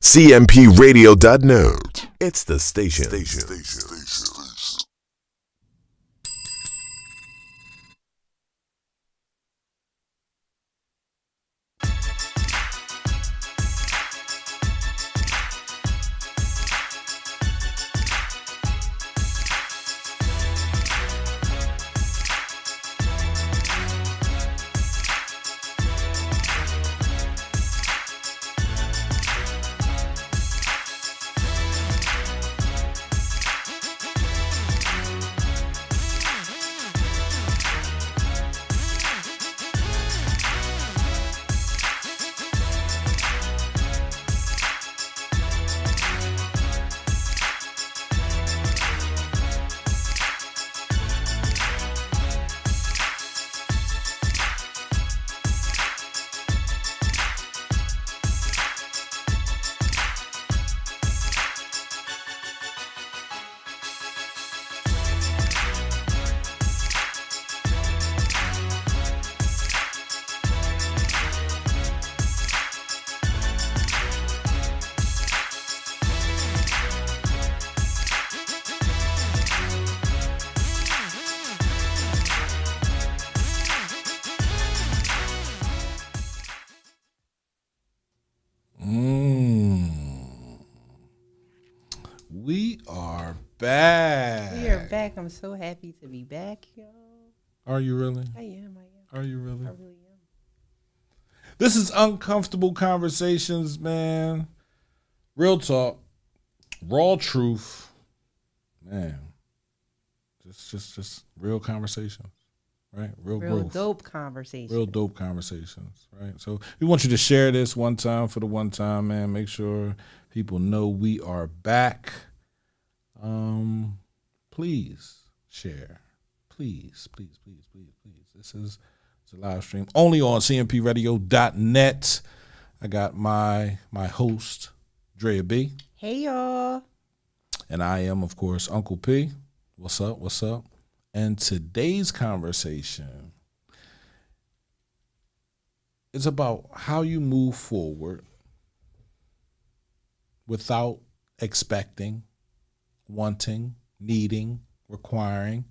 CMPRadio.net. It's the station. We are back. We are back. I'm so happy to be back, y'all. Are you really? I am. Are you really? I really am. This is Uncomfortable Conversations, man. Real talk. Raw truth. Man. Just real conversations. Right? Real growth. Dope conversations. Real dope conversations. Right? So we want you to share this one time for the one time, man. Make sure people know we are back. Please share. Please. This is a live stream only on cmpradio.net. I got my host, Drea B. Hey, y'all. And I am, of course, Uncle P. What's up? And today's conversation is about how you move forward without expecting, wanting, needing, requiring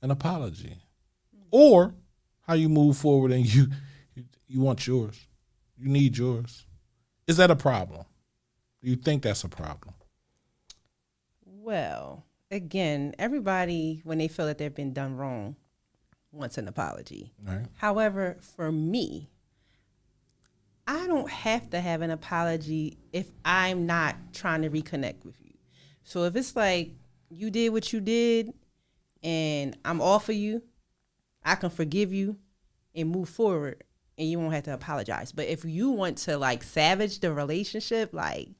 an apology. Or how you move forward and you want yours. You need yours. Is that a problem? Do you think that's a problem? Well, again, everybody, when they feel that they've been done wrong, wants an apology. Right. However, for me, I don't have to have an apology if I'm not trying to reconnect with you. So if it's like you did what you did and I'm all for you, I can forgive you and move forward and you won't have to apologize. But if you want to like savage the relationship, like,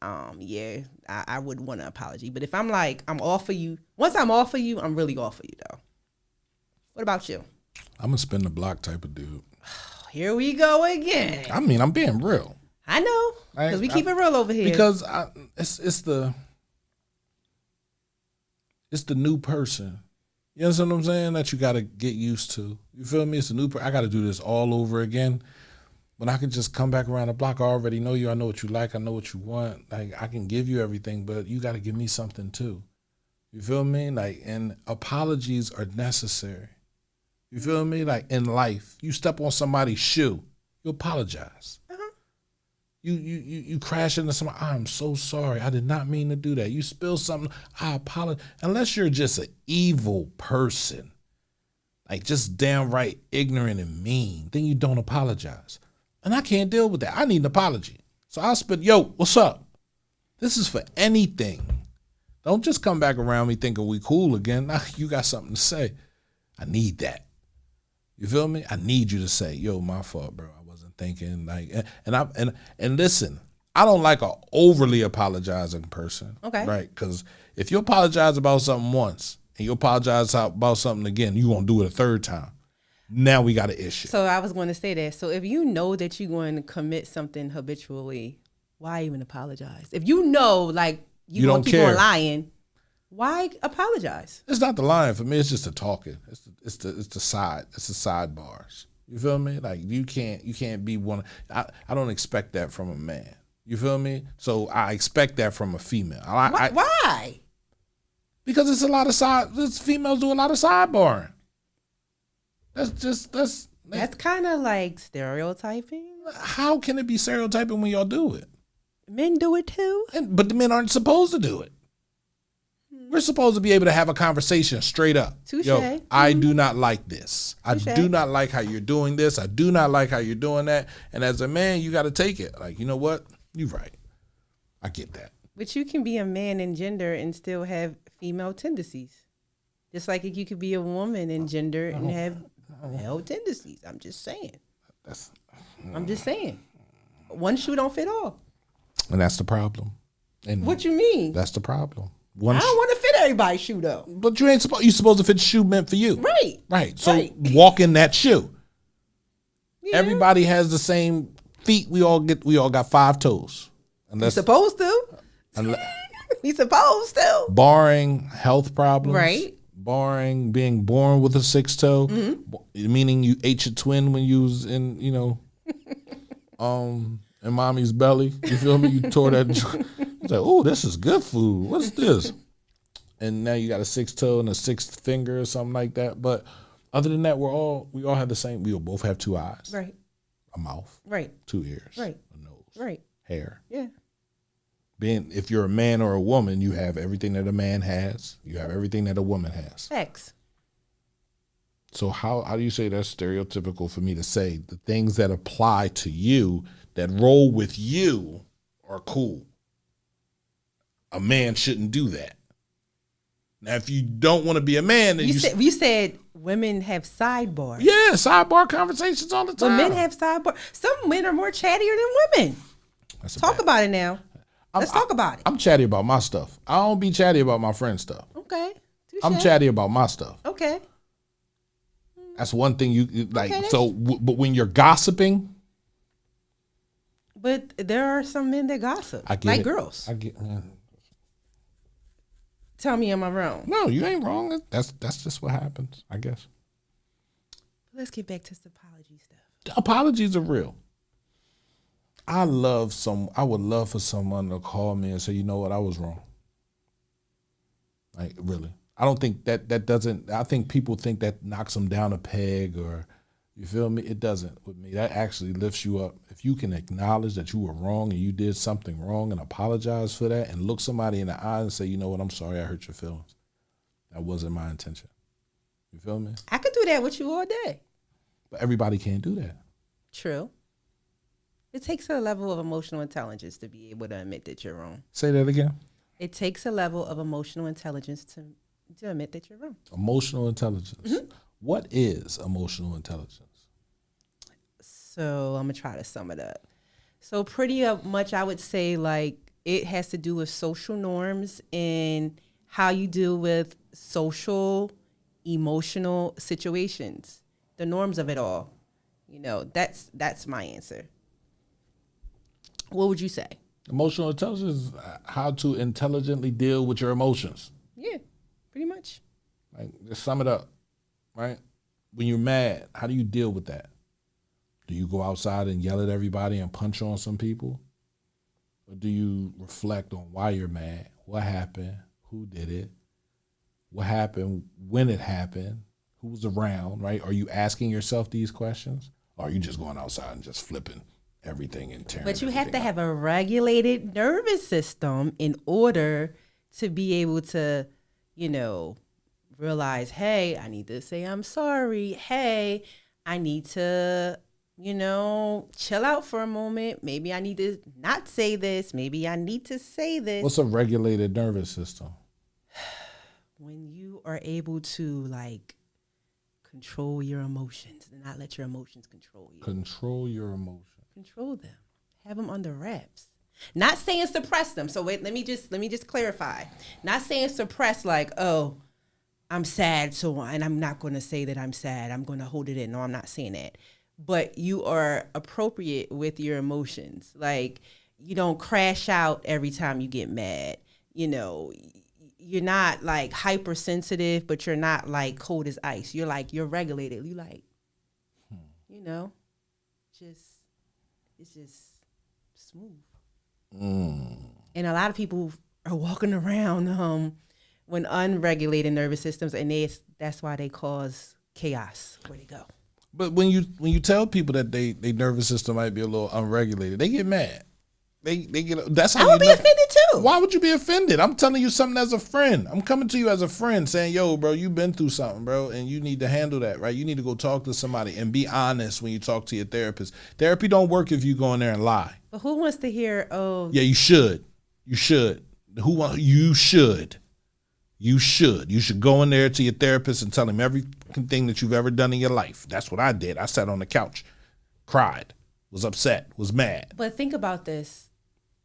I would want an apology. But if I'm like, I'm all for you, once I'm all for you, I'm really all for you though. What about you? I'm a spin the block type of dude. Here we go again. I mean, I'm being real. I know, because we keep it real over here. Because it's the new person. You understand what I'm saying? That you got to get used to. You feel me? It's a new person. I got to do this all over again. When I can just come back around the block, I already know you. I know what you like. I know what you want. Like, I can give you everything, but you got to give me something too. You feel me? Like, and apologies are necessary. You feel me? Like, in life, you step on somebody's shoe, you apologize. You crash into somebody. I'm so sorry. I did not mean to do that. You spill something. I apologize. Unless you're just an evil person, like just downright ignorant and mean, then you don't apologize. And I can't deal with that. I need an apology. So I'll spit, yo, what's up? This is for anything. Don't just come back around me thinking we cool again. Nah, you got something to say. I need that. You feel me? I need you to say, yo, my fault, bro. I wasn't thinking like, and listen, I don't like an overly apologizing person. Okay. Right? Because if you apologize about something once and you apologize about something again, you won't do it a third time. Now we got an issue. So I was going to say that. So if you know that you're going to commit something habitually, why even apologize? If you know, like, you don't keep on lying, why apologize? It's not the lying for me. It's just the talking. It's the sidebars. You feel me? Like you can't be one. I don't expect that from a man. You feel me? So I expect that from a female. Why? Because it's a lot of females do a lot of sidebarring. That's kind of like stereotyping. How can it be stereotyping when y'all do it? Men do it too. But the men aren't supposed to do it. We're supposed to be able to have a conversation straight up. Touche. Yo, I do not like this. Touche. I do not like how you're doing this. I do not like how you're doing that. And as a man, you got to take it. Like, you know what? You're right. I get that. But you can be a man in gender and still have female tendencies. Just like you could be a woman in gender and have male tendencies. I'm just saying. I'm just saying. One shoe don't fit all. And that's the problem. And what you mean? That's the problem. I don't want to fit everybody's shoe though. But you supposed to fit the shoe meant for you. Right. So walk in that shoe. Yeah. Everybody has the same feet. We all got 5 toes. Unless we supposed to. We supposed to. Barring health problems. Right. Barring being born with a 6th toe. Mm-hmm. Meaning you ate your twin when you was in, in mommy's belly. You feel me? You tore that. It's like, oh, this is good food. What's this? And now you got a 6th toe and a 6th finger or something like that. But other than that, we all have the same. We both have 2 eyes. Right. A mouth. Right. 2 ears. Right. A nose. Right. Hair. Yeah. If you're a man or a woman, you have everything that a man has. You have everything that a woman has. Facts. So how do you say that's stereotypical for me to say the things that apply to you, that roll with you, are cool? A man shouldn't do that. Now, if you don't want to be a man, then you said women have sidebars. Yeah, sidebar conversations all the time. But men have sidebar. Some men are more chattier than women. Talk about it now. Let's talk about it. I'm chatty about my stuff. I don't be chatty about my friend's stuff. Okay. Touché. I'm chatty about my stuff. Okay. That's one thing you like. Okay, so, but when you're gossiping. But there are some men that gossip. I get like it. Girls. I get. Tell me, am I wrong? No, you ain't wrong. That's just what happens, I guess. Let's get back to this apology stuff. Apologies are real. I would love for someone to call me and say, you know what, I was wrong. Like, really. I don't think that doesn't, I think people think that knocks them down a peg, or, you feel me? It doesn't with me. That actually lifts you up. If you can acknowledge that you were wrong and you did something wrong and apologize for that and look somebody in the eye and say, you know what, I'm sorry I hurt your feelings. That wasn't my intention. You feel me? I could do that with you all day. But everybody can't do that. True. It takes a level of emotional intelligence to be able to admit that you're wrong. Say that again. It takes a level of emotional intelligence to admit that you're wrong. Emotional intelligence. Mm-hmm. What is emotional intelligence? So I'm going to try to sum it up. So pretty much I would say like it has to do with social norms and how you deal with social, emotional situations, the norms of it all. That's my answer. What would you say? Emotional intelligence is how to intelligently deal with your emotions. Yeah, pretty much. Like, just sum it up, right? When you're mad, how do you deal with that? Do you go outside and yell at everybody and punch on some people? Or do you reflect on why you're mad? What happened? Who did it? What happened? When it happened? Who was around, right? Are you asking yourself these questions? Or are you just going outside and just flipping everything and tearing? But you have to have a regulated nervous system in order to be able to, realize, hey, I need to say I'm sorry. Hey, I need to, chill out for a moment. Maybe I need to not say this. Maybe I need to say this. What's a regulated nervous system? When you are able to control your emotions and not let your emotions control you. Control your emotions. Control them. Have them under wraps. Not saying suppress them. So wait, let me just clarify. Not saying suppress oh, I'm sad, and I'm not going to say that I'm sad. I'm going to hold it in. No, I'm not saying that. But you are appropriate with your emotions. You don't crash out every time you get mad. You're not hypersensitive, but you're not cold as ice. You're regulated. You it's just smooth. And a lot of people are walking around when unregulated nervous systems, and that's why they cause chaos where they go. But when you tell people that they nervous system might be a little unregulated, they get mad. They get. That's how I would be offended too. Why would you be offended? I'm telling you something as a friend. I'm coming to you as a friend saying, yo, bro, you've been through something, bro, and you need to handle that, right? You need to go talk to somebody and be honest when you talk to your therapist. Therapy don't work if you go in there and lie. But who wants to hear, Yeah, you should. You should. You should. You should. You should go in there to your therapist and tell him everything that you've ever done in your life. That's what I did. I sat on the couch, cried, was upset, was mad. But think about this.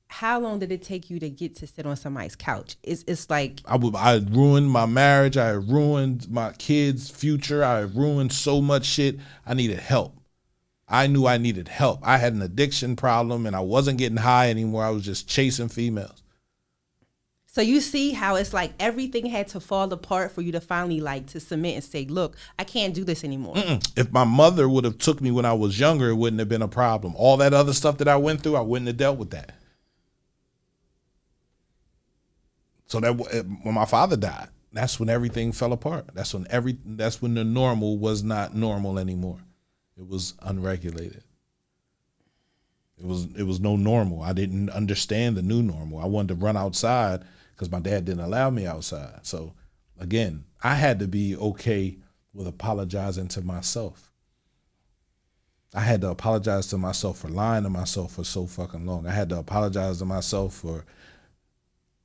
How long did it take you to get to sit on somebody's couch? It's like I had ruined my marriage. I had ruined my kids' future. I had ruined so much shit. I needed help. I knew I needed help. I had an addiction problem and I wasn't getting high anymore. I was just chasing females. So you see how it's like everything had to fall apart for you to finally to submit and say, look, I can't do this anymore. If my mother would have took me when I was younger, it wouldn't have been a problem. All that other stuff that I went through, I wouldn't have dealt with that. So that when my father died, that's when everything fell apart. That's when the normal was not normal anymore. It was unregulated. It was no normal. I didn't understand the new normal. I wanted to run outside because my dad didn't allow me outside. So again, I had to be okay with apologizing to myself. I had to apologize to myself for lying to myself for so fucking long. I had to apologize to myself for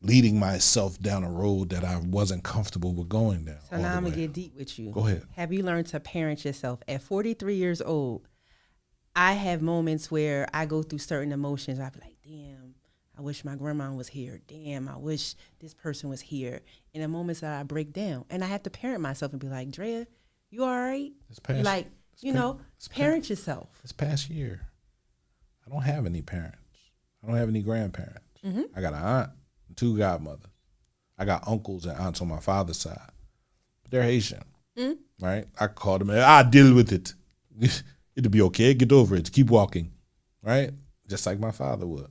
leading myself down a road that I wasn't comfortable with going down. So now I'm going to get deep with you. Go ahead. Have you learned to parent yourself? At 43 years old, I have moments where I go through certain emotions. I be like, damn, I wish my grandma was here. Damn, I wish this person was here. In the moments that I break down, and I have to parent myself and be like, Drea, you all right? Parent yourself. This past year, I don't have any parents. I don't have any grandparents. Mm-hmm. I got an aunt. 2 godmothers. I got uncles and aunts on my father's side. But they're Haitian, right? I call them, I deal with it. It'll be okay. Get over it. Keep walking, right? Just like my father would.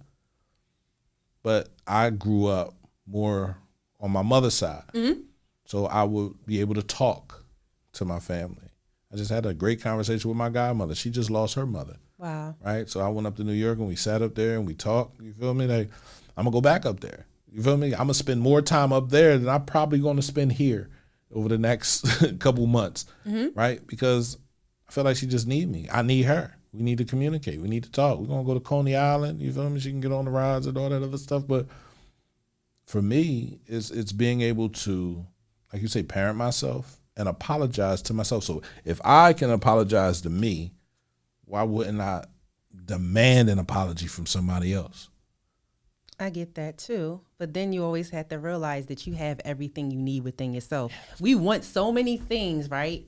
But I grew up more on my mother's side. Mm-hmm. So I would be able to talk to my family. I just had a great conversation with my godmother. She just lost her mother. Wow. Right? So I went up to New York and we sat up there and we talked. You feel me? I'm going to go back up there. You feel me? I'm going to spend more time up there than I'm probably going to spend here over the next couple months, right? Because I feel like she just needs me. I need her. We need to communicate. We need to talk. We're going to go to Coney Island. You feel me? She can get on the rides and all that other stuff. But for me, it's being able to, like you say, parent myself and apologize to myself. So if I can apologize to me, why wouldn't I demand an apology from somebody else? I get that too. But then you always have to realize that you have everything you need within yourself. We want so many things, right?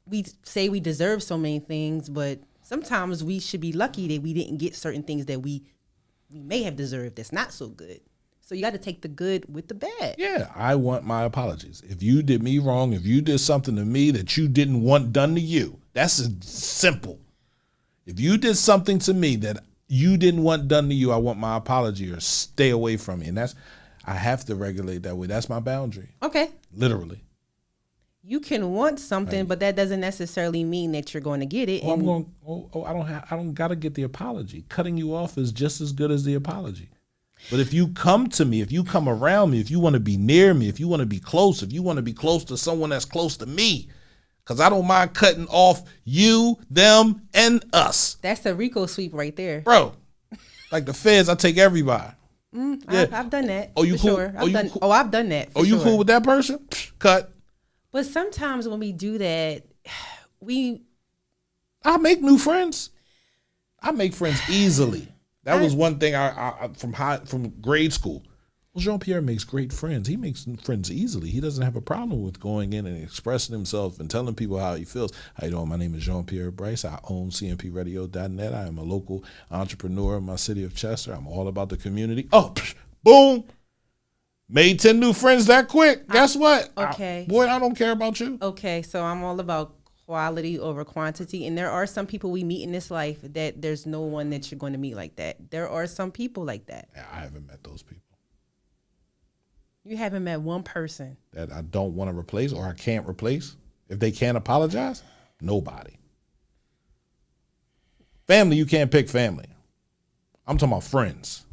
We say we deserve so many things, but sometimes we should be lucky that we didn't get certain things that we may have deserved that's not so good. So you got to take the good with the bad. Yeah, I want my apologies. If you did me wrong, if you did something to me that you didn't want done to you, that's simple. If you did something to me that you didn't want done to you, I want my apology or stay away from me. And I have to regulate that way. That's my boundary. Okay. Literally. You can want something, right, but that doesn't necessarily mean that you're going to get it. I don't got to get the apology. Cutting you off is just as good as the apology. But if you come to me, if you come around me, if you want to be near me, if you want to be close, if you want to be close to someone that's close to me, because I don't mind cutting off you, them, and us. That's a RICO sweep right there. Bro, like the feds, I take everybody. Yeah. I've done that. Oh, you cool? Sure. I've done that. Oh, you cool with that person? Cut. But sometimes when we do that, I make new friends. I make friends easily. That was one thing I from grade school. Well, Jean-Pierre makes great friends. He makes friends easily. He doesn't have a problem with going in and expressing himself and telling people how he feels. How you doing? My name is Jean-Pierre Bryce. I own cmpradio.net. I am a local entrepreneur in my city of Chester. I'm all about the community. Oh, boom. Made 10 new friends that quick. Guess what? Okay. Boy, I don't care about you. Okay, so I'm all about quality over quantity. And there are some people we meet in this life that there's no one that you're going to meet like that. There are some people like that. Yeah, I haven't met those people. You haven't met one person That I don't want to replace or I can't replace. If they can't apologize, nobody. Family, you can't pick family. I'm talking about friends.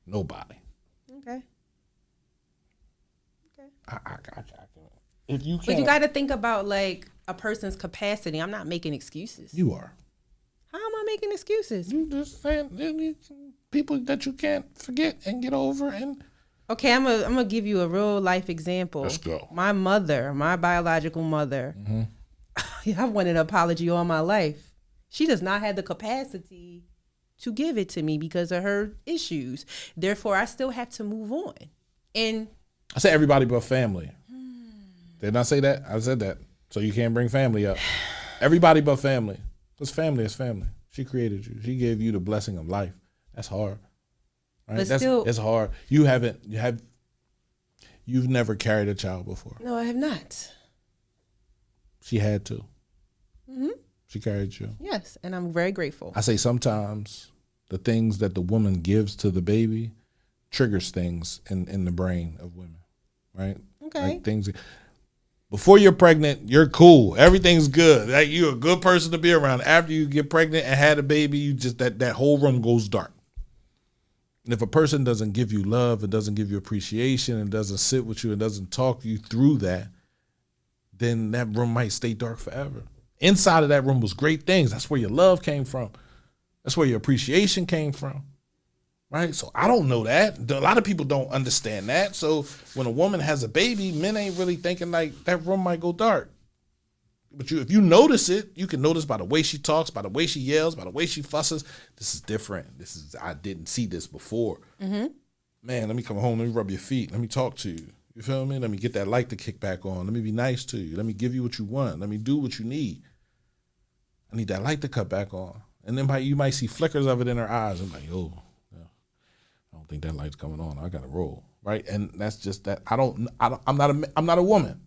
Nobody. Okay. If you can't, But you got to think about like a person's capacity. I'm not making excuses. you are. How am I making excuses? You just saying people that you can't forget and get over and. Okay, I'm gonna give you a real life example. Let's go. My mother, my biological mother, I wanted an apology all my life. She does not have the capacity to give it to me because of her issues. Therefore, I still have to move on. And I said everybody but family. Didn't I say that? I said that. So you can't bring family up. Everybody but family. Because family is family. She created you. She gave you the blessing of life. That's hard. Right? But still, it's hard. You've never carried a child before. No, I have not. She had to. She carried you. Yes, and I'm very grateful. I say sometimes the things that the woman gives to the baby triggers things in the brain of women, right? Okay. Like things. Before you're pregnant, you're cool. Everything's good. Like you're a good person to be around. After you get pregnant and had a baby, you just that whole room goes dark. And if a person doesn't give you love and doesn't give you appreciation and doesn't sit with you and doesn't talk you through that, then that room might stay dark forever. Inside of that room was great things. That's where your love came from. That's where your appreciation came from. Right? So I don't know that. A lot of people don't understand that. So when a woman has a baby, men ain't really thinking like that room might go dark. But if you notice it, you can notice by the way she talks, by the way she yells, by the way she fusses. This is different. I didn't see this before. Man, let me come home. Let me rub your feet. Let me talk to you. You feel me? Let me get that light to kick back on. Let me be nice to you. Let me give you what you want. Let me do what you need. I need that light to cut back on. And then you might see flickers of it in her eyes. I'm like, oh, yeah, I don't think that light's coming on. I got to roll. Right? And that's just that. I'm not a woman.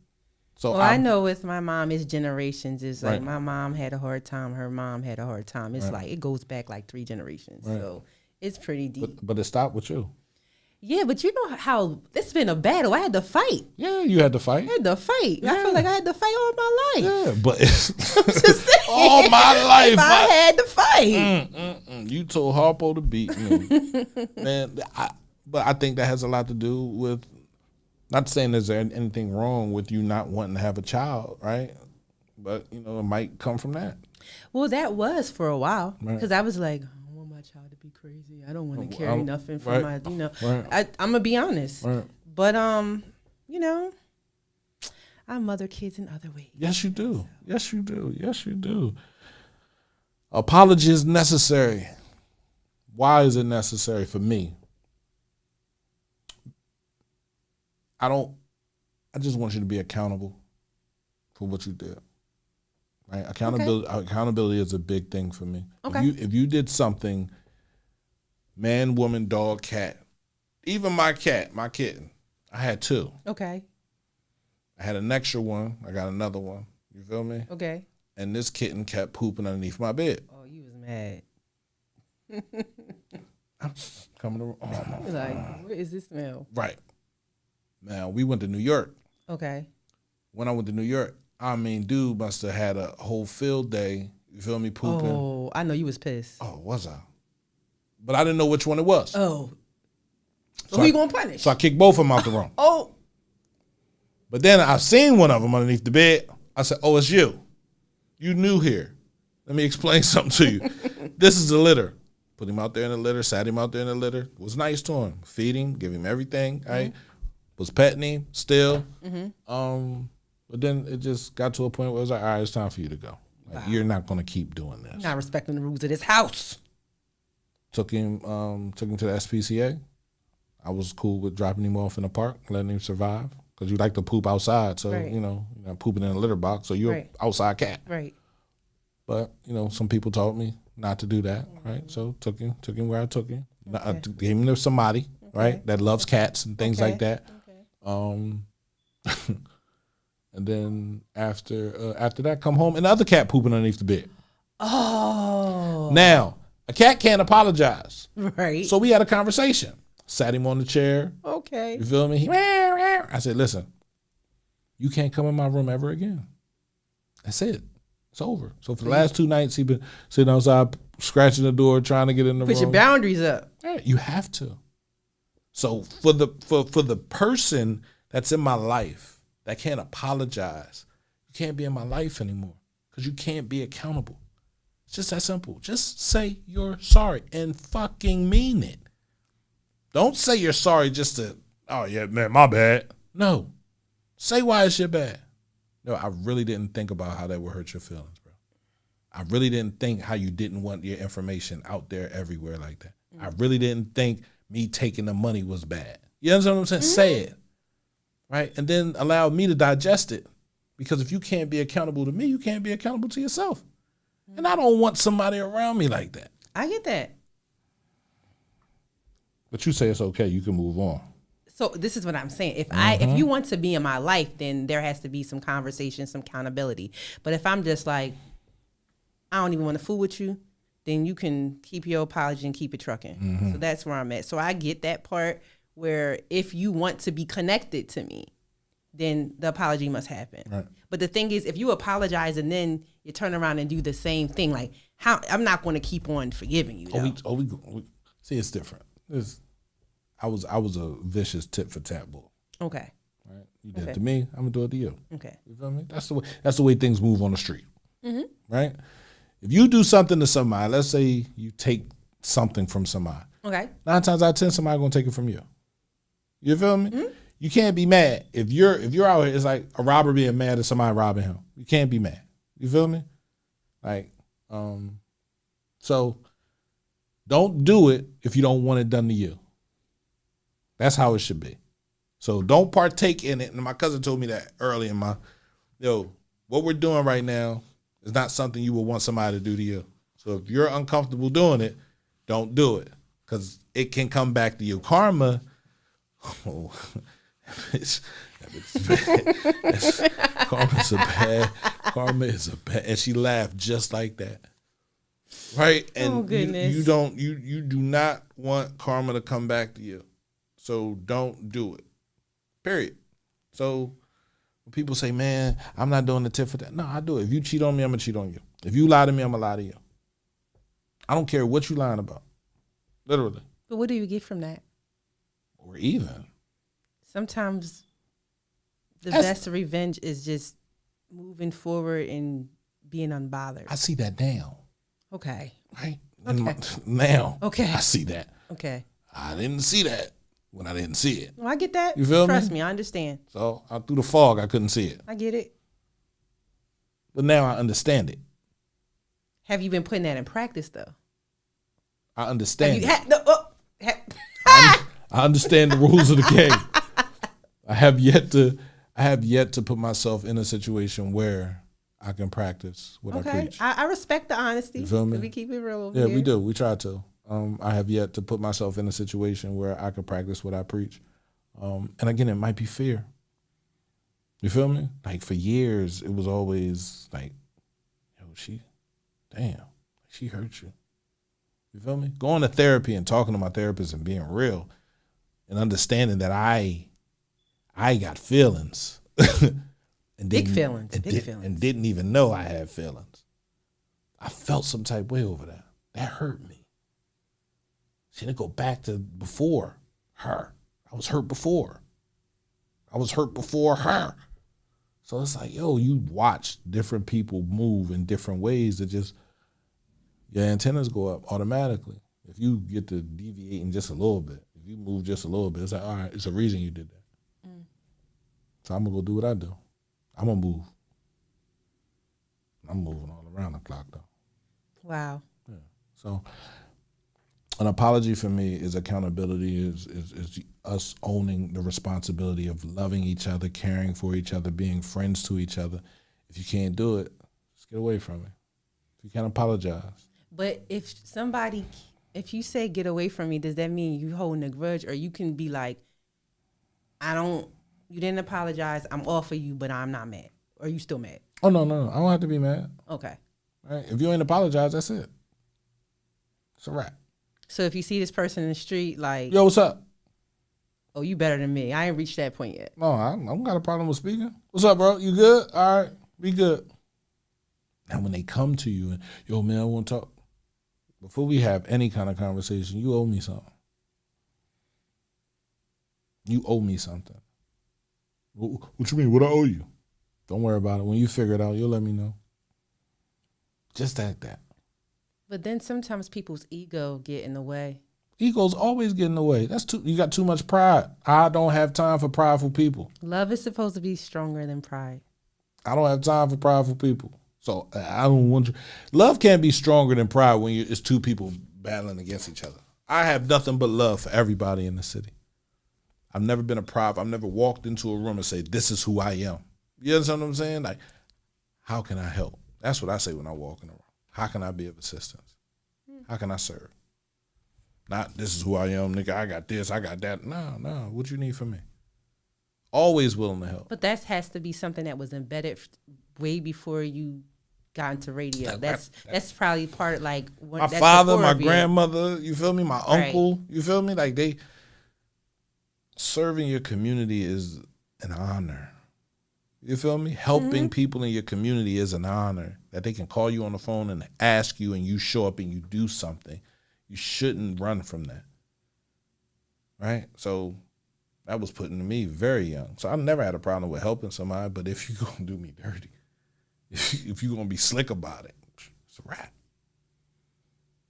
So I know with my mom, it's generations. It's like Right. my mom had a hard time. Her mom had a hard time. It's like it goes back like 3 generations. Right. So it's pretty deep. But it stopped with you. Yeah, but you know how it's been a battle. I had to fight. Yeah, you had to fight. I had to fight. Yeah. I feel like I had to fight all my life. Yeah, but Just saying. all my life I had to fight. You told Harpo to beat me, man. But I think that has a lot to do with. Not saying there's anything wrong with you not wanting to have a child, right? But it might come from that. Well, that was for a while Right. because I was like, I don't want my child to be crazy. I don't want to carry nothing from right. my, Right. I'm gonna be honest. Right. But I mother kids in other ways. Yes, you do. Yes, you do. Yes, you do. Apology is necessary. Why is it necessary for me? I just want you to be accountable for what you did. Right? Accountability is a big thing for me. Okay. If you did something, man, woman, dog, cat, even my cat, my kitten, I had 2. Okay. I had an extra one. I got another one. You feel me? Okay. And this kitten kept pooping underneath my bed. Oh, you was mad. Coming to You was like, where is this smell? right. Now, we went to New York. Okay. When I went to New York, dude must have had a whole field day. You feel me? Pooping. Oh, I know you was pissed. Oh, was I? But I didn't know which one it was. Oh. So So who I- you gonna punish? So I kicked both of them out the room. Oh. But then I seen one of them underneath the bed. I said, oh, it's you. You new here. Let me explain something to you. This is the litter. Put him out there in the litter, sat him out there in the litter. Was nice to him. Feed him, give him everything, right? Was petting him still. But then it just got to a point where it was like, all right, it's time for you to go. Like, you're not going to keep doing this. Not respecting the rules of this house. Took him to the SPCA. I was cool with dropping him off in the park, letting him survive. Because you like to poop outside. So, Right. you're not pooping in a litter box. So you're Right. an outside cat. Right. But, some people told me not to do that, right? So took him where I took him. I gave him to somebody, right, that loves cats and things like that. Okay. And then after that, come home and the other cat pooping underneath the bed. Oh. Now, a cat can't apologize. Right. So we had a conversation. Sat him on the chair. Okay. You feel me? I said, listen, you can't come in my room ever again. That's it. It's over. So for the last 2 nights, he been sitting outside, scratching the door, trying to get in the room. Put your boundaries up. Yeah, you have to. So for the person that's in my life that can't apologize, you can't be in my life anymore because you can't be accountable. It's just that simple. Just say you're sorry and fucking mean it. Don't say you're sorry just to, oh yeah, man, my bad. No. Say why it's your bad. No, I really didn't think about how that would hurt your feelings, bro. I really didn't think how you didn't want your information out there everywhere like that. I really didn't think me taking the money was bad. You understand what I'm saying? Say it, right? And then allow me to digest it. Because if you can't be accountable to me, you can't be accountable to yourself. And I don't want somebody around me like that. I get that. But you say it's okay, you can move on. So this is what I'm saying. If you want to be in my life, then there has to be some conversation, some accountability. But if I'm just like, I don't even want to fool with you, then you can keep your apology and keep it trucking. So that's where I'm at. So I get that part where if you want to be connected to me, then the apology must happen. Right. But the thing is, if you apologize and then you turn around and do the same thing, like how I'm not going to keep on forgiving you. We see, it's different. I was a vicious tit for tat bull. Okay. Right? You did it to me, I'm gonna do it to you. Okay. You feel me? That's the way things move on the street. Right? If you do something to somebody, let's say you take something from somebody. Okay. 9 times out of 10, somebody gonna take it from you. You feel me? You can't be mad if you're out here. It's like a robber being mad at somebody robbing him. You can't be mad. You feel me? Like, so don't do it if you don't want it done to you. That's how it should be. So don't partake in it. And my cousin told me that early in what we're doing right now is not something you would want somebody to do to you. So if you're uncomfortable doing it, don't do it because it can come back to you. Karma, Karma is a bad, and she laughed just like that. Right? And you do not want karma to come back to you. So don't do it. Period. So when people say, man, I'm not doing the tit for that. No, I do it. If you cheat on me, I'm going to cheat on you. If you lie to me, I'm going to lie to you. I don't care what you lying about. Literally. But what do you get from that? Or even. Sometimes the best revenge is just moving forward and being unbothered. I see that now. Okay. Right? Okay. Now. Okay. I see that. Okay. I didn't see that when I didn't see it. Well, I get that. You feel Trust me, I understand. So through the fog, I couldn't see it. I get it. But now I understand it. Have you been putting that in practice, though? I understand. I understand the rules of the game. I have yet to put myself in a situation where I can practice what I preach. I respect the honesty. You feel me? We keep it real over here. Yeah, we do. We try to. I have yet to put myself in a situation where I can practice what I preach. And again, it might be fear. You feel me? Like for years, it was always like, yo, she hurt you. You feel me? Going to therapy and talking to my therapist and being real and understanding that I got feelings. And big feelings. And didn't even know I had feelings. I felt some type way over that. That hurt me. She didn't go back to before her. I was hurt before her. So it's like, yo, you watch different people move in different ways that just, your antennas go up automatically. If you get to deviating just a little bit, if you move just a little bit, it's like, all right, it's a reason you did that. So I'm going to go do what I do. I'm going to move. I'm moving all around the clock, though. Wow. Yeah. So an apology for me is accountability, is us owning the responsibility of loving each other, caring for each other, being friends to each other. If you can't do it, just get away from it. If you can't apologize. But if you say get away from me, does that mean you holding a grudge, or you can be like, I don't You didn't apologize. I'm off of you, but I'm not mad. Or are you still mad? Oh, no. I don't have to be mad. Okay. Right? If you ain't apologize, that's it. It's a wrap. So if you see this person in the street, like, Yo, what's up? oh, you better than me. I ain't reached that point yet. No, I don't got a problem with speaking. What's up, bro? You good? All right. Be good. Now, when they come to you and, yo, man, I want to talk. Before we have any kind of conversation, you owe me something. You owe me something. What you mean? What I owe you? Don't worry about it. When you figure it out, you'll let me know. Just like that. But then sometimes people's ego get in the way. Egos always get in the way. You got too much pride. I don't have time for prideful people. Love is supposed to be stronger than pride. I don't have time for prideful people. So I don't want you. Love can't be stronger than pride when it's two people battling against each other. I have nothing but love for everybody in the city. I've never been a pride. I've never walked into a room and say, this is who I am. You understand what I'm saying? Like, how can I help? That's what I say when I walk in the room. How can I be of assistance? How can I serve? Not, this is who I am, nigga. I got this, I got that. No. What you need from me? Always willing to help. But that has to be something that was embedded way before you got into radio. That's probably part of like my father, my grandmother. You feel me? My uncle. Right. You feel me? Like serving your community is an honor. You feel me? Helping people in your community is an honor. That they can call you on the phone and ask you and you show up and you do something. You shouldn't run from that. Right? So that was put into me very young. So I never had a problem with helping somebody, but if you're going to do me dirty, if you're going to be slick about it, it's a wrap.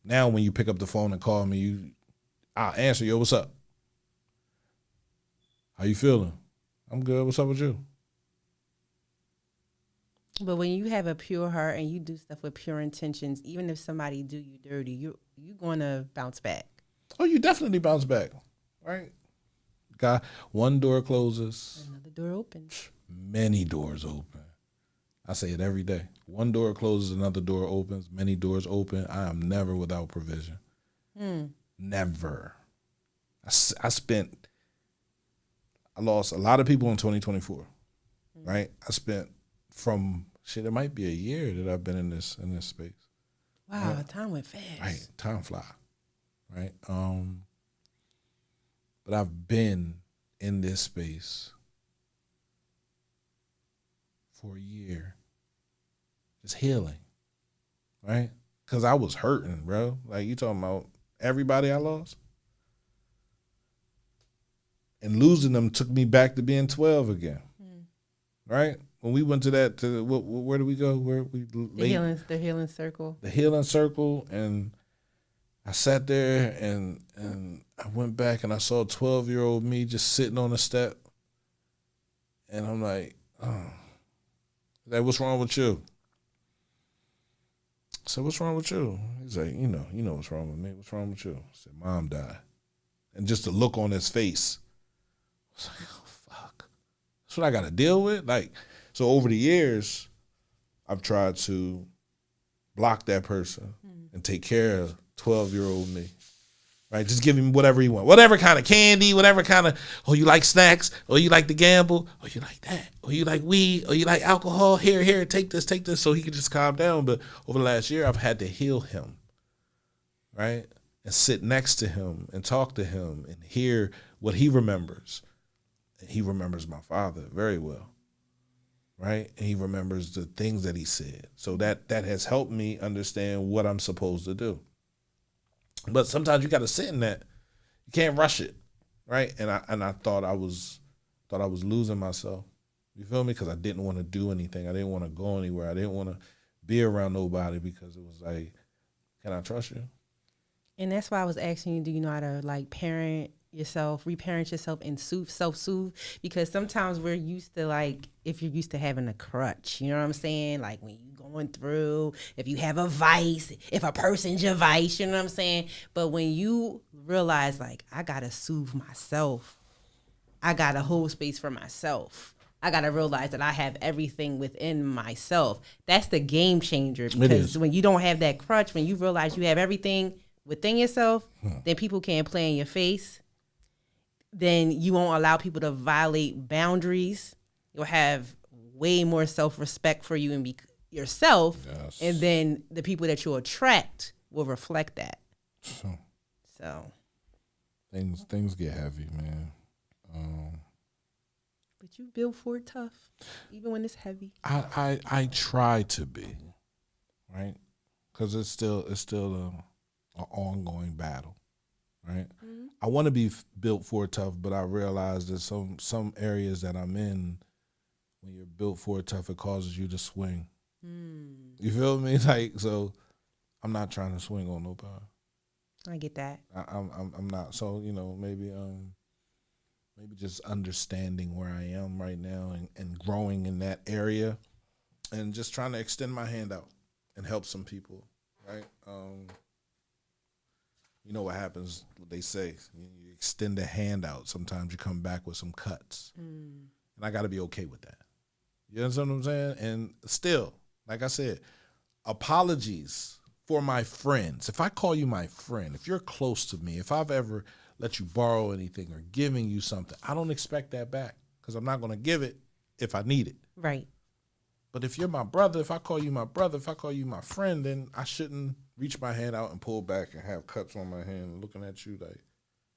Now when you pick up the phone and call me, I'll answer, yo, what's up? How you feeling? I'm good. What's up with you? But when you have a pure heart and you do stuff with pure intentions, even if somebody do you dirty, you're going to bounce back. Oh, you definitely bounce back, right? God, one door closes. Another door opens. Many doors open. I say it every day. One door closes, another door opens. Many doors open. I am never without provision. Never. I lost a lot of people in 2024, right? I spent it might be a year that I've been in this space. Wow, right? Time went fast. Right, time fly, right? But I've been in this space for a year, just healing, right? Because I was hurting, bro. Like, you talking about everybody I lost? And losing them took me back to being 12 again, right? When we went to where did we go? The healing circle. The healing circle, and I sat there and I went back and I saw 12-year-old me just sitting on the step, and I'm like, oh, what's wrong with you? I said, what's wrong with you? He's like, you know what's wrong with me. What's wrong with you? I said, Mom died, and just the look on his face, I was like, oh fuck, that's what I got to deal with, like. So over the years, I've tried to block that person and take care of 12-year-old me, right? Just give him whatever he wants, whatever kind of candy, whatever kind of, oh, you like snacks, or you like to gamble, or you like that, or you like weed, or you like alcohol, here, take this, so he can just calm down. But over the last year, I've had to heal him, right? And sit next to him and talk to him and hear what he remembers. And he remembers my father very well. Right? And he remembers the things that he said. So that has helped me understand what I'm supposed to do. But sometimes you got to sit in that. You can't rush it, right? And I thought I was losing myself. You feel me? Because I didn't want to do anything. I didn't want to go anywhere. I didn't want to be around nobody because it was like, can I trust you? And that's why I was asking you, do you know how to like parent yourself, reparent yourself and self-soothe? Because sometimes we're used to, like, if you're used to having a crutch, you know what I'm saying? Like when you're going through, if you have a vice, if a person's your vice, you know what I'm saying? But when you realize, like, I got to soothe myself, I got to hold space for myself, I got to realize that I have everything within myself. That's the game changer. Because when you don't have that crutch, when you realize you have everything within yourself, then people can't play in your face. then you won't allow people to violate boundaries. You'll have way more self-respect for you and be yourself. Yes. And then the people that you attract will reflect that. So things get heavy, man. But you built for it tough, even when it's heavy. I try to be, right? Because it's still an ongoing battle, right? Mm-hmm. I want to be built for it tough, but I realize that some areas that I'm in, when you're built for it tough, it causes you to swing. You feel me? Like, so I'm not trying to swing on nobody. I get that. I'm not. So, maybe just understanding where I am right now and growing in that area and just trying to extend my hand out and help some people, right? You know what happens, what they say, you extend a hand out, sometimes you come back with some cuts. And I got to be okay with that. You understand what I'm saying? And still, like I said, apologies for my friends. If I call you my friend, if you're close to me, if I've ever let you borrow anything or giving you something, I don't expect that back because I'm not going to give it if I need it. Right. But if you're my brother, if I call you my brother, if I call you my friend, then I shouldn't reach my hand out and pull back and have cuts on my hand looking at you like.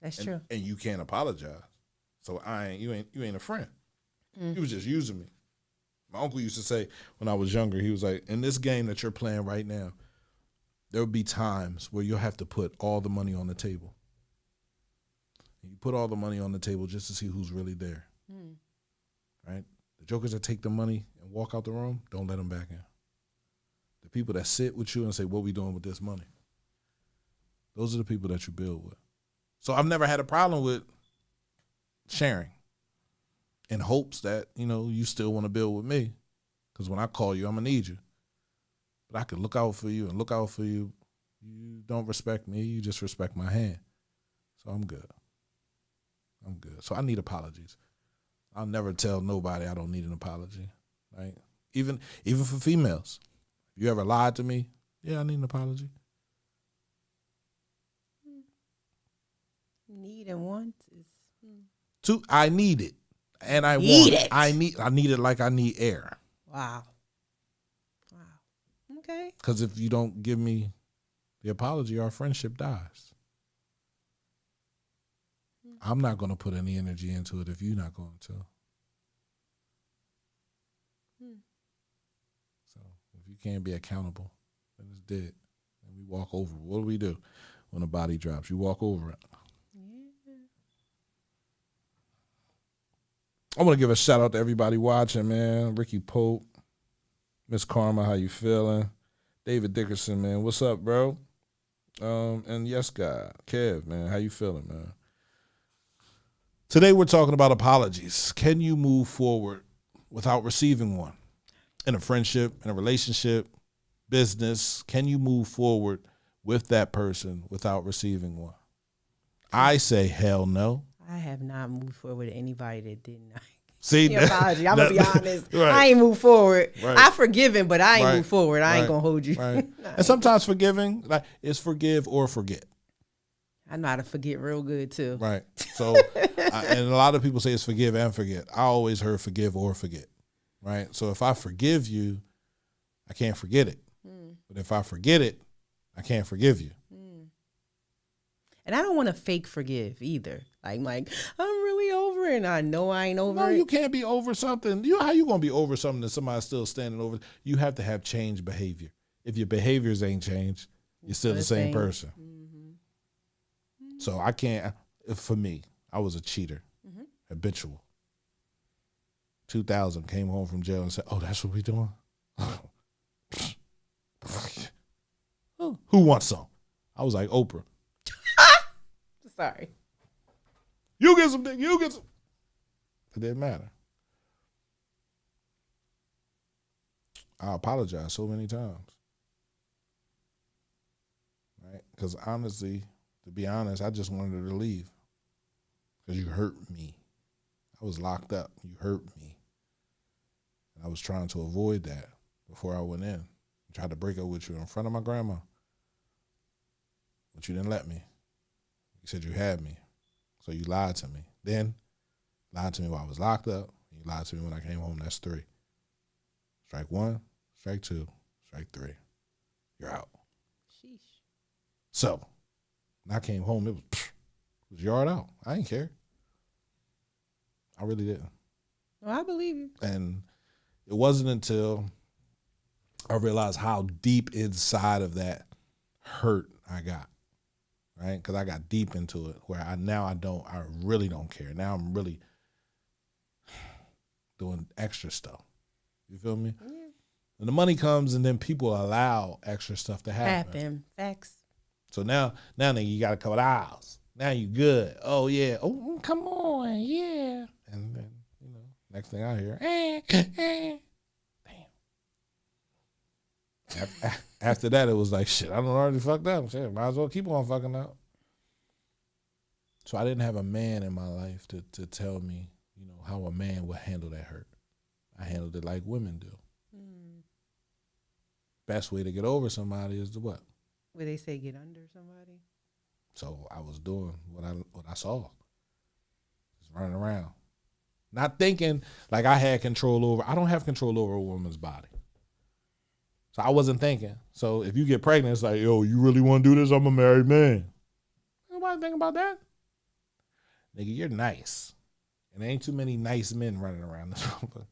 That's true. And you can't apologize. So you ain't a friend. You was just using me. My uncle used to say when I was younger, he was like, in this game that you're playing right now, there will be times where you'll have to put all the money on the table. And you put all the money on the table just to see who's really there. Right? The jokers that take the money and walk out the room, don't let them back in. The people that sit with you and say, what we doing with this money? Those are the people that you build with. So I've never had a problem with sharing in hopes that, you still want to build with me. Because when I call you, I'm going to need you. But I could look out for you and look out for you. You don't respect me. You just respect my hand. So I'm good. So I need apologies. I'll never tell nobody I don't need an apology. Right? Even for females. If you ever lied to me, yeah, I need an apology. Need and want is... I need it. And I need want it. I need it like I need air. Wow. Okay. Because if you don't give me the apology, our friendship dies. I'm not going to put any energy into it if you're not going to. So if you can't be accountable, then it's dead. And we walk over it. What do we do when a body drops? You walk over it. I want to give a shout out to everybody watching, man. Ricky Pope, Miss Karma, how you feeling? David Dickerson, man, what's up, bro? And yes, God, Kev, man, how you feeling, man? Today we're talking about apologies. Can you move forward without receiving one? In a friendship, in a relationship, business, can you move forward with that person without receiving one? I say hell no. I have not moved forward with anybody that didn't. See, apology. I'm gonna be honest. Right. I ain't moved forward. Right. I forgiven, but I ain't Right. moved forward. I ain't Right. gonna hold you. Right. And sometimes forgiving, like, is forgive or forget. I know how to forget real good too. Right. So, and a lot of people say it's forgive and forget. I always heard forgive or forget. Right. So if I forgive you, I can't forget it. But if I forget it, I can't forgive you. And I don't want to fake forgive either. Like, I'm really over it, and I know I ain't over it. No, you can't be over something. How you gonna be over something that somebody's still standing over? You have to have changed behavior. If your behaviors ain't changed, you're still the same person. So I can't. For me, I was a cheater, habitual. 2000, came home from jail and said, "Oh, that's what we doing." Who wants some? I was like Oprah. Sorry. You get some dick. You get some. It didn't matter. I apologize so many times. Right? Because honestly, to be honest, I just wanted her to leave. Because you hurt me. I was locked up. You hurt me. And I was trying to avoid that before I went in. I tried to break up with you in front of my grandma. But you didn't let me. You said you had me. So you lied to me. Then lied to me while I was locked up. You lied to me when I came home. That's 3. Strike 1, strike 2, strike 3. You're out. Sheesh. So when I came home, it was yard out. I didn't care. I really didn't. Well, I believe you. And it wasn't until I realized how deep inside of that hurt I got, right? Because I got deep into it where I really don't care. Now I'm really doing extra stuff. You feel me? Yeah. And the money comes and then people allow extra stuff to happen. Facts. So now nigga, you got a couple of hours. Now you good. Oh, yeah. Oh, come on. Yeah. And then, next thing I hear, damn. After that, it was like, shit, I done already fucked up. Shit, might as well keep on fucking up. So I didn't have a man in my life to tell me, how a man would handle that hurt. I handled it like women do. Best way to get over somebody is to what? Where they say get under somebody. So I was doing what I saw. Just running around. Not thinking like I had control over. I don't have control over a woman's body. So I wasn't thinking. So if you get pregnant, it's like, yo, you really want to do this? I'm a married man. Nobody think about that. Nigga, you're nice. And there ain't too many nice men running around this motherfucker.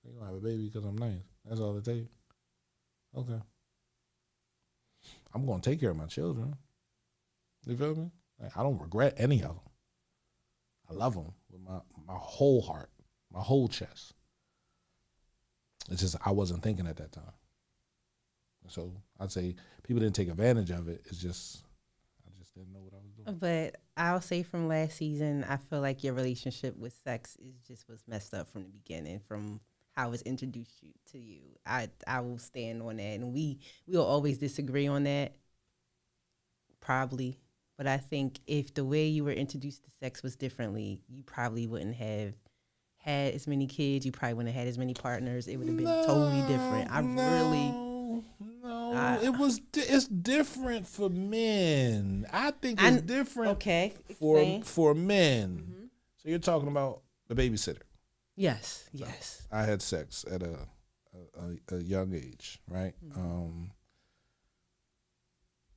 You gonna have a baby because I'm nice. That's all it takes. Okay. I'm gonna take care of my children. You feel me? Like, I don't regret any of them. I love them with my whole heart, my whole chest. It's just I wasn't thinking at that time. So I'd say people didn't take advantage of it. It's just I just didn't know what I was doing. But I'll say from last season, I feel like your relationship with sex was messed up from the beginning, from how it's introduced to you. I will stand on that, and we'll always disagree on that, probably. But I think if the way you were introduced to sex was differently, you probably wouldn't have had as many kids. You probably wouldn't have had as many partners. It would have been totally different. It's different for men. I think it's different. Okay, for men. Mm-hmm. So you're talking about the babysitter. Yes. I had sex at a young age, right? Mm-hmm.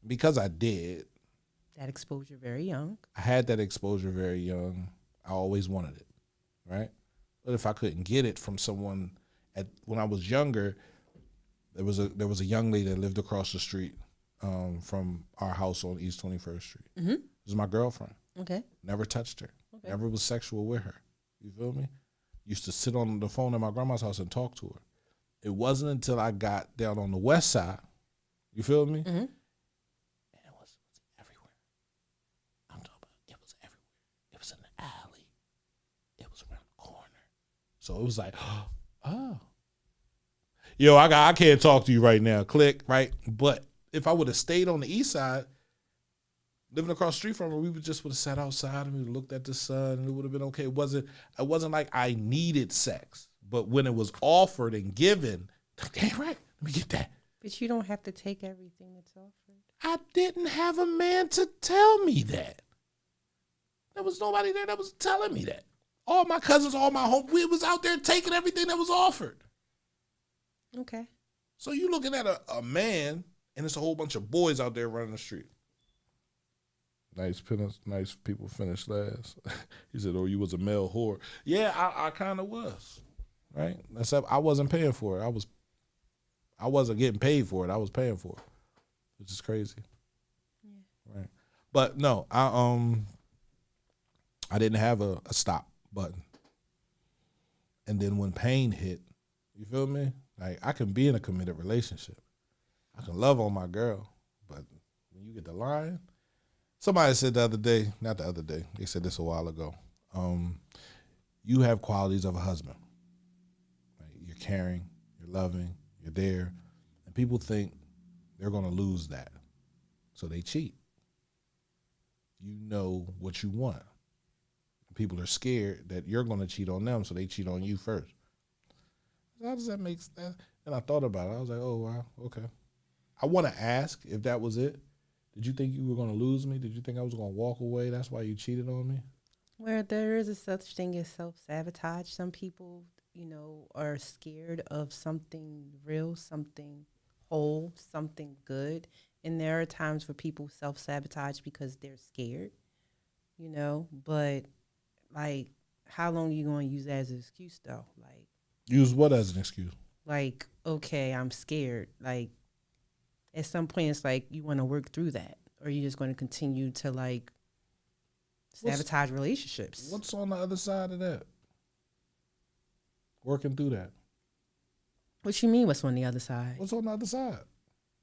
Because I did. That exposure very young. I had that exposure very young. I always wanted it, right? But if I couldn't get it from someone when I was younger, there was a young lady that lived across the street from our house on East 21st Street. Mm-hmm. It was my girlfriend. Okay. Never touched her. Okay. Never was sexual with her. You feel me? Used to sit on the phone at my grandma's house and talk to her. It wasn't until I got down on the west side, you feel me? Mm-hmm. And it was everywhere. I'm talking about it was everywhere. It was in the alley. It was around the corner. So it was like, oh. Yo, I can't talk to you right now. Click, right? But if I would have stayed on the east side, living across the street from her, we would have sat outside and we would have looked at the sun and it would have been okay. It wasn't like I needed sex. But when it was offered and given, damn right, let me get that. But you don't have to take everything that's offered. I didn't have a man to tell me that. There was nobody there that was telling me that. All my cousins, all my home, we was out there taking everything that was offered. Okay. So you looking at a man and it's a whole bunch of boys out there running the street. Nice people finished last. He said, oh, you was a male whore. Yeah, I kind of was, right? Except I wasn't paying for it. I wasn't getting paid for it. I was paying for it, which is crazy. Yeah. Right. But no, I didn't have a stop button. And then when pain hit, you feel me? Like, I can be in a committed relationship. I can love on my girl, but when you get the line, somebody said not the other day, they said this a while ago, you have qualities of a husband. Right? You're caring, you're loving, you're there, and people think they're going to lose that, so they cheat. You know what you want. People are scared that you're going to cheat on them, so they cheat on you first. How does that make sense? And I thought about it. I was like, oh, wow, okay. I want to ask if that was it. Did you think you were going to lose me? Did you think I was going to walk away? That's why you cheated on me? Where there is a such thing as self-sabotage. Some people, are scared of something real, something whole, something good. And there are times where people self-sabotage because they're scared, But, like, how long are you going to use that as an excuse, though? Use what as an excuse? Like, okay, I'm scared. Like, at some point, it's like you want to work through that. Or you're just going to continue to, like, sabotage relationships. What's on the other side of that? Working through that. What you mean what's on the other side? What's on the other side?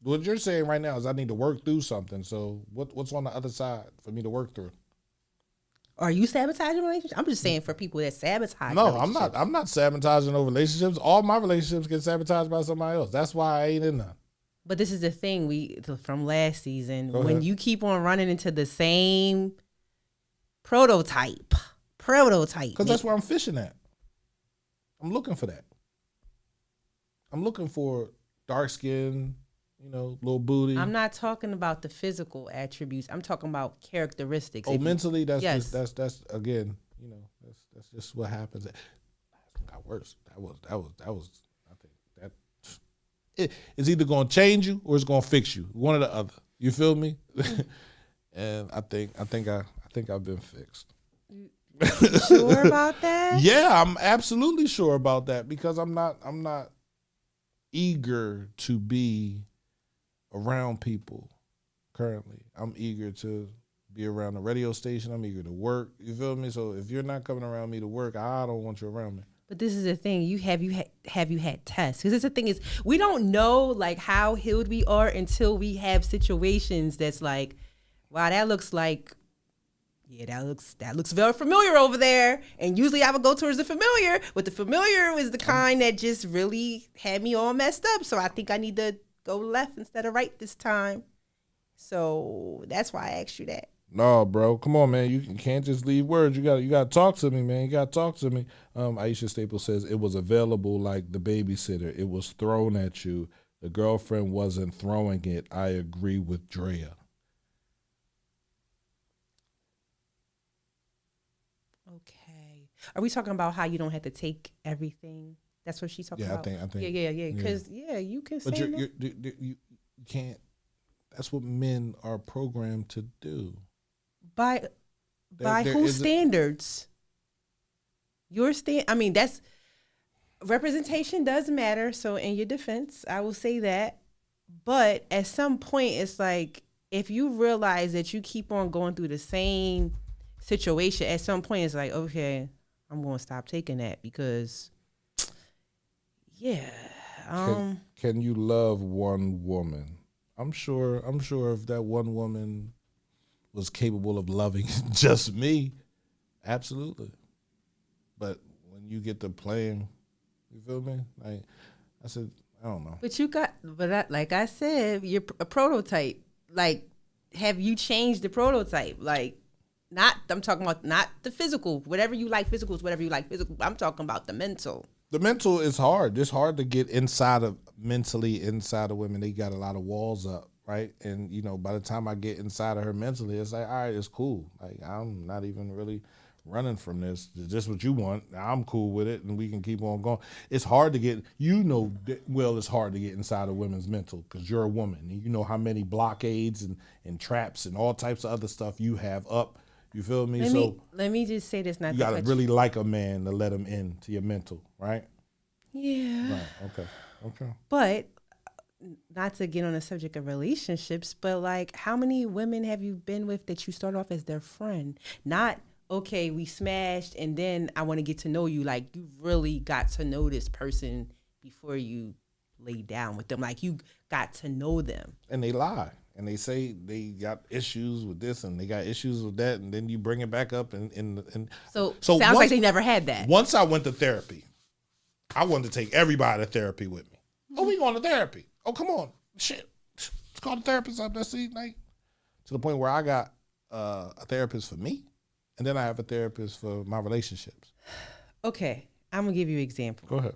What you're saying right now is I need to work through something. So what's on the other side for me to work through? Are you sabotaging relationships? I'm just saying for people that sabotage No, I'm not. I'm not sabotaging no relationships. All my relationships get sabotaged by somebody else. That's why I ain't in none. But this is the thing from last season. Go when ahead. you keep on running into the same prototype. Because that's where I'm fishing at. I'm looking for that. I'm looking for dark skin, little booty. I'm not talking about the physical attributes. I'm talking about characteristics. Oh, mentally, that's yes. just that's again, that's just what happens. That got worse. That was. I think it's either going to change you or it's going to fix you. One or the other. You feel me? And I think I've been fixed. You sure about that? Yeah, I'm absolutely sure about that because I'm not eager to be around people currently. I'm eager to be around the radio station. I'm eager to work. You feel me? So if you're not coming around me to work, I don't want you around me. But this is the thing. Have you had tests? Because the thing is, we don't know like how healed we are until we have situations that's like, wow, that looks like. Yeah, that looks very familiar over there. And usually I would go towards the familiar, but the familiar was the kind that just really had me all messed up. So I think I need to go left instead of right this time. So that's why I asked you that. No, bro. Come on, man. You can't just leave words. You got to talk to me, man. You got to talk to me. Aisha Staples says it was available like the babysitter. It was thrown at you. The girlfriend wasn't throwing it. I agree with Drea. Okay. Are we talking about how you don't have to take everything? That's what she's talking about? I think. Yeah. Because, you can say But you can't. That's what men are programmed to do. By whose standards? Your that's representation does matter. So in your defense, I will say that. But at some point, it's like if you realize that you keep on going through the same situation, at some point it's like, okay, I'm going to stop taking that because, yeah. Can you love one woman? I'm sure if that one woman was capable of loving just me, absolutely. But when you get to playing, you feel me? Like I said, I don't know. Like I said, you're a prototype. Like, have you changed the prototype? Like, I'm talking about not the physical. Whatever you like physical is whatever you like physical. I'm talking about the mental. The mental is hard. It's hard to get mentally inside of women. They got a lot of walls up, right? And, by the time I get inside of her mentally, it's like, all right, it's cool. Like, I'm not even really running from this. Is this what you want? I'm cool with it, and we can keep on going. It's hard to get, it's hard to get inside of women's mental because you're a woman. And you know how many blockades and traps and all types of other stuff you have up. You feel me? Let me just say this. You got to really like a man to let him into your mental, right? Yeah. Right. Okay. But not to get on the subject of relationships, but like how many women have you been with that you start off as their friend? Not, okay, we smashed and then I want to get to know you. Like you really got to know this person before you lay down with them. Like you got to know them. And they lie. And they say they got issues with this and they got issues with that, and then you bring it back up and so sounds like they never had that. Once I went to therapy, I wanted to take everybody to therapy with me. Mm-hmm. Oh, we going to therapy. Oh, come on. Shit. Let's call the therapist up. Let's see. Like, to the point where I got a therapist for me, and then I have a therapist for my relationships. Okay. I'm going to give you an example. Go ahead.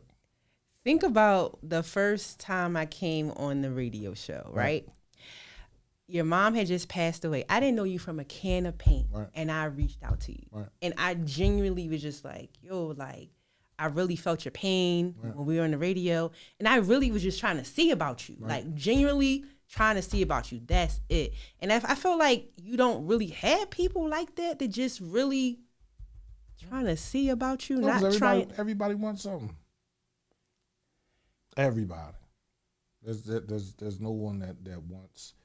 Think about the first time I came on the radio show, right? your mom had just passed away. I didn't know you from a can of paint, Right. and I reached out to you. Right. And I genuinely was just like, yo, like, I really felt your pain when we were on the radio. And I really was just trying to see about you, like genuinely trying to see about you. That's it. And I feel like you don't really have people like that just really trying to see about you, No, 'cause not trying. everybody wants something. Everybody. There's no one that wants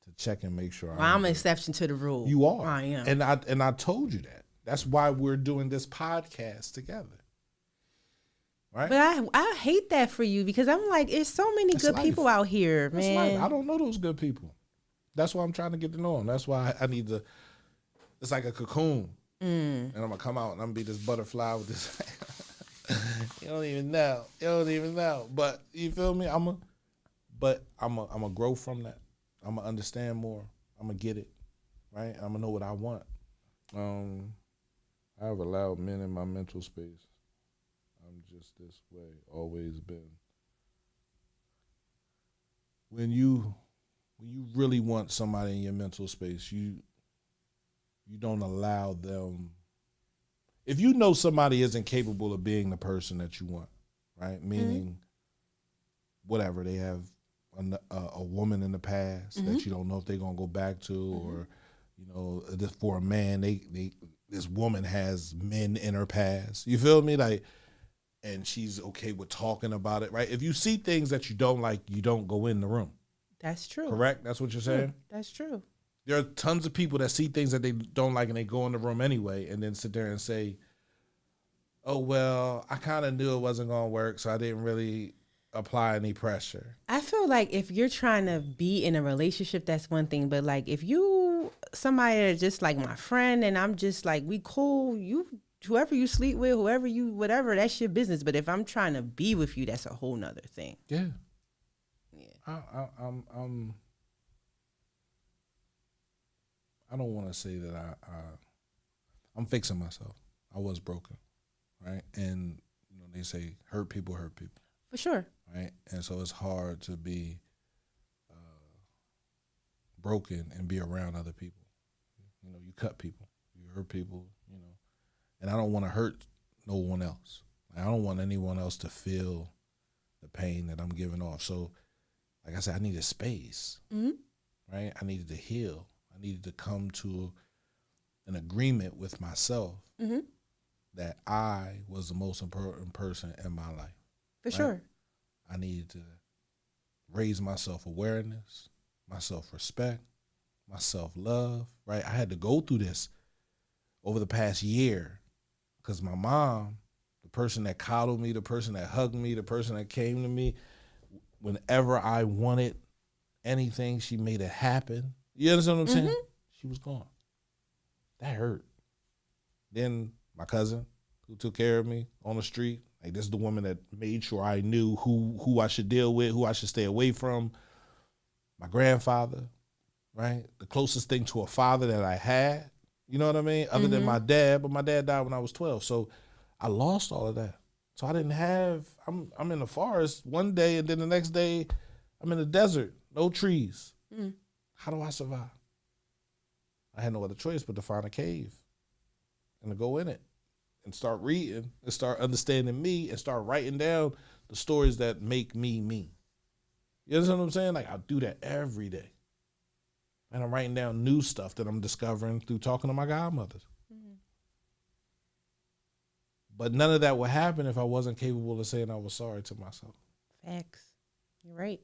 to check and make sure. I'm an exception to the rule. You are. I am. And I told you that. That's why we're doing this podcast together. Right? But I hate that for you because I'm like, there's so many good people out here, That's man. life. I don't know those good people. That's why I'm trying to get to know them. That's why I need to. It's like a cocoon, and I'm gonna come out and I'm gonna be this butterfly with this. You don't even know. But you feel me? I'm gonna grow from that. I'm gonna understand more. I'm gonna get it, right? I'm gonna know what I want. I have allowed men in my mental space. I'm just this way, always been. When you really want somebody in your mental space, you don't allow them. If you know somebody isn't capable of being the person that you want, right? Meaning, whatever, they have a woman in the past that you don't know if they're gonna go back to, or for a man, this woman has men in her past. You feel me? Like, and she's okay with talking about it, right? If you see things that you don't like, you don't go in the room. That's true. Correct? That's what you're saying? That's true. There are tons of people that see things that they don't like and they go in the room anyway and then sit there and say, oh, well, I kind of knew it wasn't going to work, so I didn't really apply any pressure. I feel like if you're trying to be in a relationship, that's one thing. But like if somebody that's just like my friend and I'm just like, we cool, whoever you sleep with, whatever, that's your business. But if I'm trying to be with you, that's a whole nother thing. Yeah. Yeah. I don't want to say that I'm fixing myself. I was broken, right? And they say hurt people. For sure. Right? And so it's hard to be broken and be around other people. You cut people, you hurt people, and I don't want to hurt no one else. I don't want anyone else to feel the pain that I'm giving off. So, like I said, I needed space, right? I needed to heal. I needed to come to an agreement with myself that I was the most important person in my life. For sure. I needed to raise my self-awareness, my self-respect, my self-love, right? I had to go through this over the past year because my mom, the person that coddled me, the person that hugged me, the person that came to me, whenever I wanted anything, she made it happen. You understand what I'm saying? She was gone. That hurt. Then my cousin, who took care of me on the street, like this is the woman that made sure I knew who I should deal with, who I should stay away from. My grandfather, right? The closest thing to a father that I had, you know what I mean? Other than my dad, but my dad died when I was 12. So I lost all of that. So I didn't have, I'm in the forest one day and then the next day I'm in the desert, no trees. How do I survive? I had no other choice but to find a cave and to go in it and start reading and start understanding me and start writing down the stories that make me me. You understand what I'm saying? Like I do that every day. And I'm writing down new stuff that I'm discovering through talking to my godmothers. But none of that would happen if I wasn't capable of saying I was sorry to myself. Facts. You're right.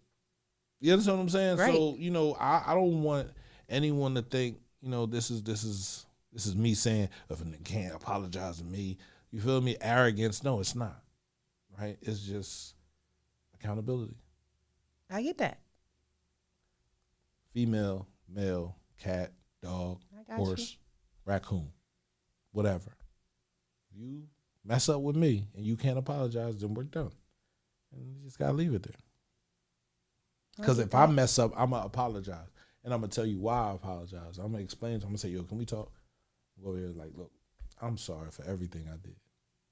You understand what I'm saying? Right. So, I don't want anyone to think, this is me saying, if a nigga can't apologize to me, you feel me? Arrogance. No, it's not. Right? It's just accountability. I get that. Female, male, cat, dog, horse, raccoon, whatever. If you mess up with me and you can't apologize, then we're done. And you just gotta leave it there. Because if I mess up, I'm gonna apologize. And I'm gonna tell you why I apologize. I'm gonna explain. I'm gonna say, yo, can we talk? Go here, like, look, I'm sorry for everything I did.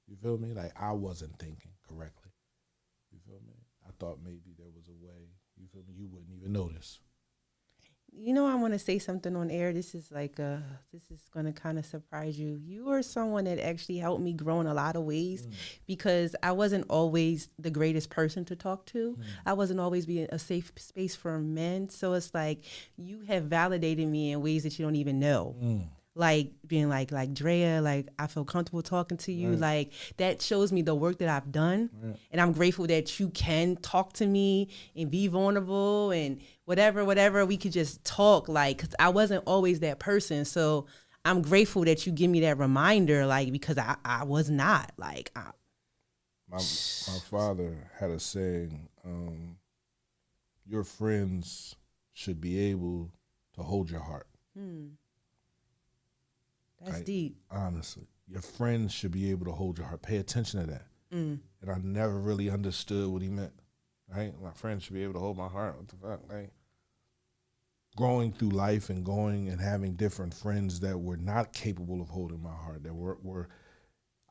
You feel me? Like I wasn't thinking correctly. You feel me? I thought maybe there was a way, you feel me, you wouldn't even notice. You know, I want to say something on air. This is going to kind of surprise you. You are someone that actually helped me grow in a lot of ways because I wasn't always the greatest person to talk to. I wasn't always being a safe space for men. So it's like you have validated me in ways that you don't even know. Like being like Drea, like I feel comfortable talking to you. Right. Like that shows me the work that I've done. Right. And I'm grateful that you can talk to me and be vulnerable and whatever. We could just talk, like, cause I wasn't always that person. So I'm grateful that you give me that reminder, like, because I was not like. My father had a saying, your friends should be able to hold your heart. That's deep. Honestly, your friends should be able to hold your heart. Pay attention to that. And I never really understood what he meant. Right? My friends should be able to hold my heart. What the fuck? Right? Growing through life and going and having different friends that were not capable of holding my heart, that were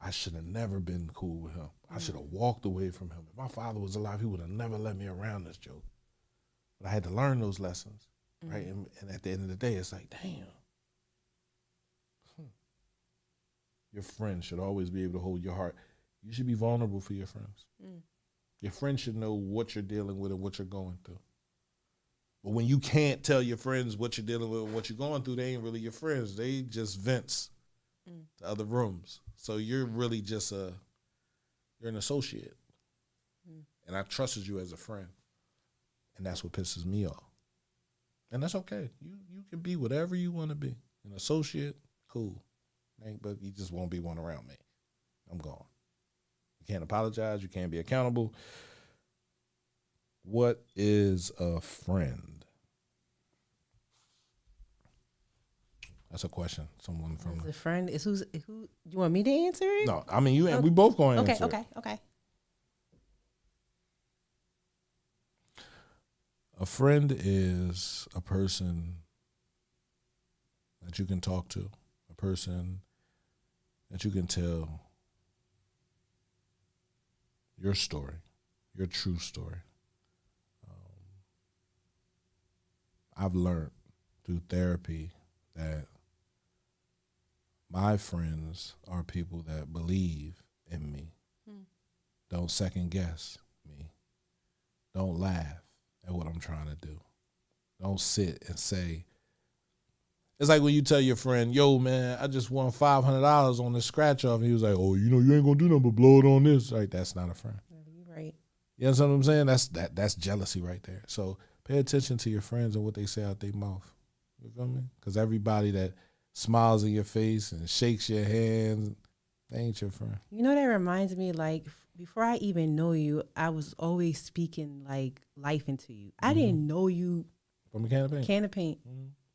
I should have never been cool with him. I should have walked away from him. If my father was alive, he would have never let me around this joke. But I had to learn those lessons. Right? And at the end of the day, it's like, damn. Your friends should always be able to hold your heart. You should be vulnerable for your friends. Your friends should know what you're dealing with and what you're going through. But when you can't tell your friends what you're dealing with and what you're going through, they ain't really your friends. They just vents to other rooms. So you're really just you're an associate. And I trusted you as a friend. And that's what pisses me off. And that's okay. You can be whatever you want to be. An associate, cool. But you just won't be one around me. I'm gone. You can't apologize. You can't be accountable. What is a friend? That's a question. Someone from a friend is who? You want me to answer it? No, I mean you. We both going to answer. Okay. A friend is a person that you can talk to. A person that you can tell your story, your true story. I've learned through therapy that my friends are people that believe in me, don't second guess me, don't laugh at what I'm trying to do, don't sit and say. It's like when you tell your friend, yo, man, I just won $500 on this scratch off. And he was like, oh, you ain't going to do nothing but blow it on this. Like, that's not a friend. You're right. You understand what I'm saying? That's jealousy right there. So pay attention to your friends and what they say out their mouth. You feel me? Because everybody that smiles in your face and shakes your hands, they ain't your friend. You know, that reminds me, like, before I even know you, I was always speaking, like, life into you. I didn't know you. From a can of paint? Can of paint.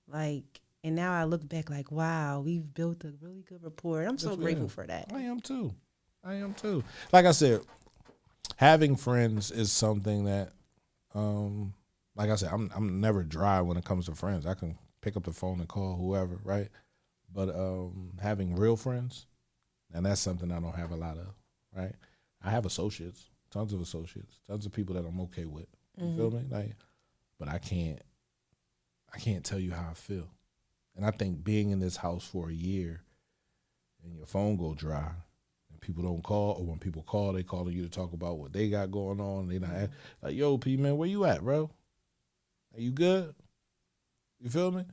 Like... And now I look back like, wow, we've built a really good rapport. I'm so grateful for that. I am too. Like I said, having friends is something that, like I said, I'm never dry when it comes to friends. I can pick up the phone and call whoever, right? But having real friends, and that's something I don't have a lot of, right? I have associates, tons of people that I'm okay with. You feel me? Like, but I can't tell you how I feel. And I think being in this house for a year and your phone go dry and people don't call, or when people call, they calling you to talk about what they got going on. They not like, yo, P, man, where you at, bro? Are you good? You feel me?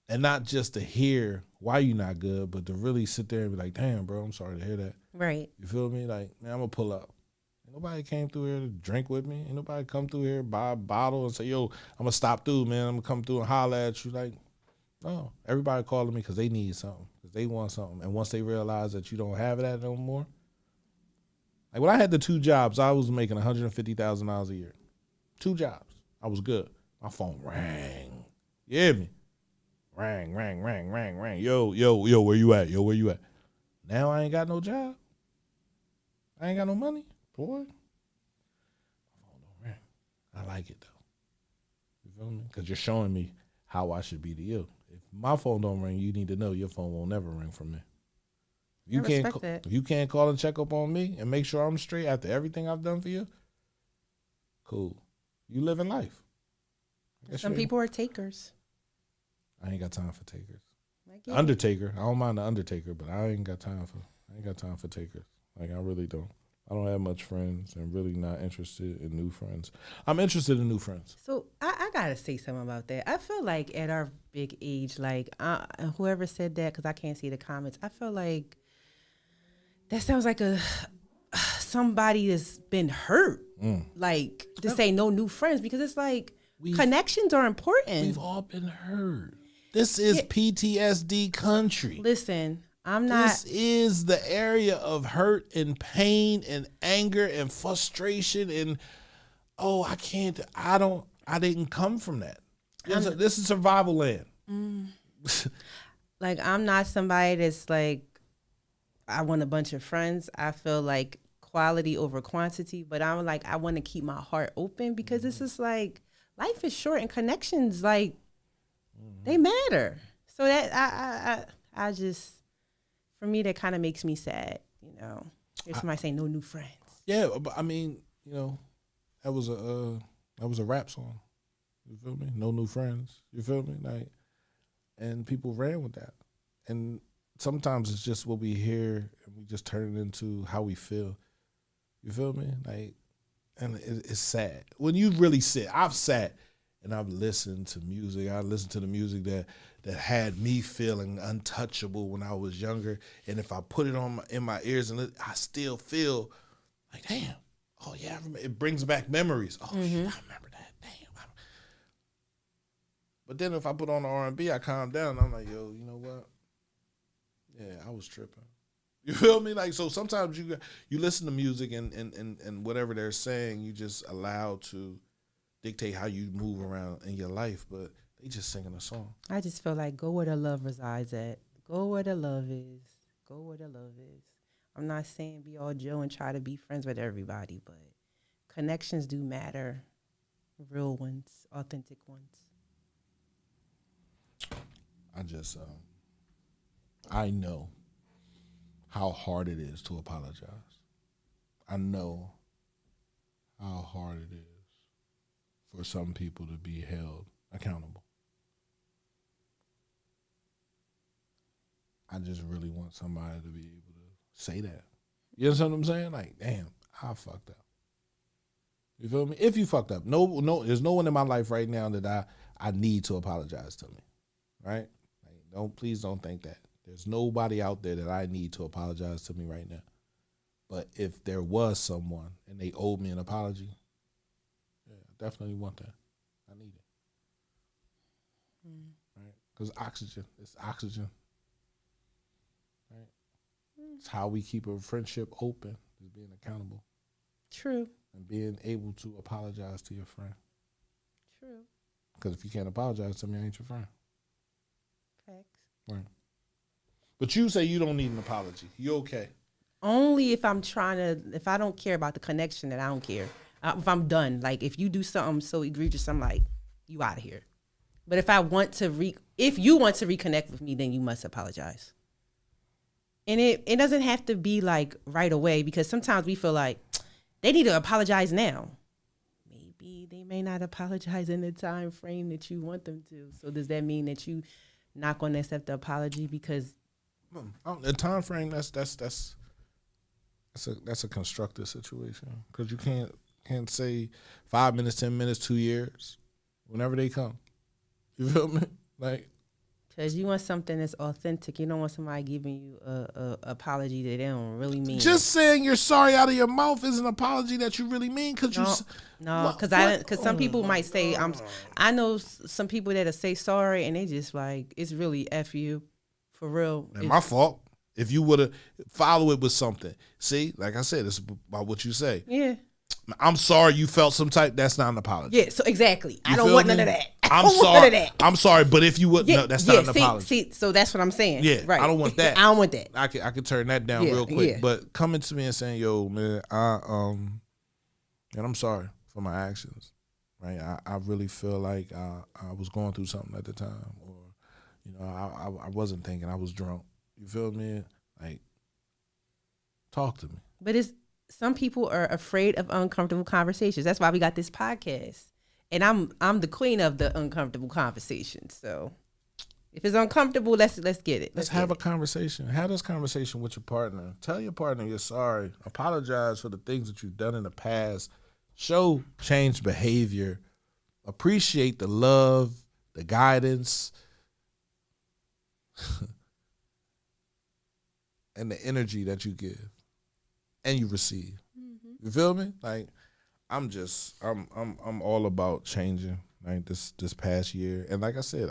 And not just to hear why you not good, but to really sit there and be like, damn, bro, I'm sorry to hear that. Right. You feel me? Like, man, I'm going to pull up. Ain't nobody came through here to drink with me. Ain't nobody come through here, buy a bottle and say, yo, I'm going to stop through, man. I'm going to come through and holler at you. Like, no, everybody calling me because they need something, because they want something. And once they realize that you don't have that no more. Like when I had the 2 jobs, I was making $150,000 a year. 2 jobs. I was good. My phone rang. You hear me? Rang. Yo, where you at? Now I ain't got no job. I ain't got no money. Boy. My phone don't ring. I like it though. You feel me? Because you're showing me how I should be to you. If my phone don't ring, you need to know your phone won't never ring from me. If you can't call and check up on me and make sure I'm straight after everything I've done for you, cool. You living life. Some people are takers. I ain't got time for takers. I get it. Undertaker, I don't mind the Undertaker, but I ain't got time for takers. Like, I really don't. I don't have much friends and really not interested in new friends. I'm interested in new friends. So I gotta say something about that. I feel like at our big age, like whoever said that, because I can't see the comments, I feel like that sounds like somebody that's been hurt. Like to say no new friends, because it's like connections are important. We've all been hurt. This is PTSD country. Listen, I'm not. This is the area of hurt and pain and anger and frustration and I didn't come from that. This is survival land. Like, I'm not somebody that's like, I want a bunch of friends. I feel like quality over quantity, but I'm like, I want to keep my heart open, because this is like, life is short and connections, like, they matter. So that I just, for me, that kind of makes me sad, you know. There's somebody saying no new friends. Yeah, but I mean, you know, that was a rap song. You feel me? No new friends. You feel me? Like, and people ran with that. And sometimes it's just what we hear, and we just turn it into how we feel. You feel me? Like, and it's sad when you really sit. I've sat and I've listened to music. I listened to the music that had me feeling untouchable when I was younger. And if I put it on in my ears, and I still feel like, damn, oh yeah, I remember. It brings back memories. Oh shit, I remember that. Damn. But then if I put on the R&B, I calm down. I'm like, yo, you know what? Yeah, I was tripping. You feel me? Like, so sometimes you listen to music and whatever they're saying, you just allow to dictate how you move around in your life, but they just singing a song. I just feel like go where the love resides at. Go where the love is. Go where the love is. I'm not saying be all Joe and try to be friends with everybody, but connections do matter. Real ones, authentic ones. I know how hard it is to apologize. I know how hard it is for some people to be held accountable. I just really want somebody to be able to say that. You know what I'm saying? Like, damn, I fucked up. You feel me? If you fucked up. No, there's no one in my life right now that I need to apologize to me. Right? Like, please don't think that. There's nobody out there that I need to apologize to me right now. But if there was someone and they owed me an apology, yeah, I definitely want that. I need it. Right? Because it's oxygen. Right? It's how we keep a friendship open, is being accountable. True. And being able to apologize to your friend. True. Because if you can't apologize to me, I ain't your friend. Facts. Right. But you say you don't need an apology. You okay? Only if if I don't care about the connection, that I don't care. If I'm done, like if you do something so egregious, I'm like, you out of here. But if if you want to reconnect with me, then you must apologize. And it doesn't have to be like right away, because sometimes we feel like they need to apologize now. Maybe they may not apologize in the time frame that you want them to. So does that mean that you not going to accept the apology because the time frame? That's a constructive situation, because you can't say 5 minutes, 10 minutes, 2 years, whenever they come. You feel me? Like, because you want something that's authentic. You don't want somebody giving you a apology that they don't really mean. Just saying you're sorry out of your mouth is an apology that you really mean. Because some people might say I know some people that'll say sorry and they just like, it's really F you, for real. And my fault. If you would have followed it with something. See, like I said, it's about what you say. Yeah. I'm sorry you felt some type. That's not an apology. Yeah, so exactly. I don't want none of that. I'm sorry. I'm sorry, but if you would, no, that's not an apology. See, so that's what I'm saying. Yeah, right. I don't want that. I don't want that. I could turn that down real quick. Yeah. But coming to me and saying, "Yo, man, and I'm sorry for my actions." Right? I really feel like I was going through something at the time, or I wasn't thinking. I was drunk. You feel me? Like, talk to me. But some people are afraid of uncomfortable conversations. That's why we got this podcast. And I'm the queen of the uncomfortable conversations. So If it's uncomfortable, let's get it. Let's have a conversation. Have this conversation with your partner. Tell your partner you're sorry. Apologize for the things that you've done in the past. Show changed behavior. Appreciate the love, the guidance, and the energy that you give and you receive. You feel me? Like I'm all about changing. Like this past year, and like I said,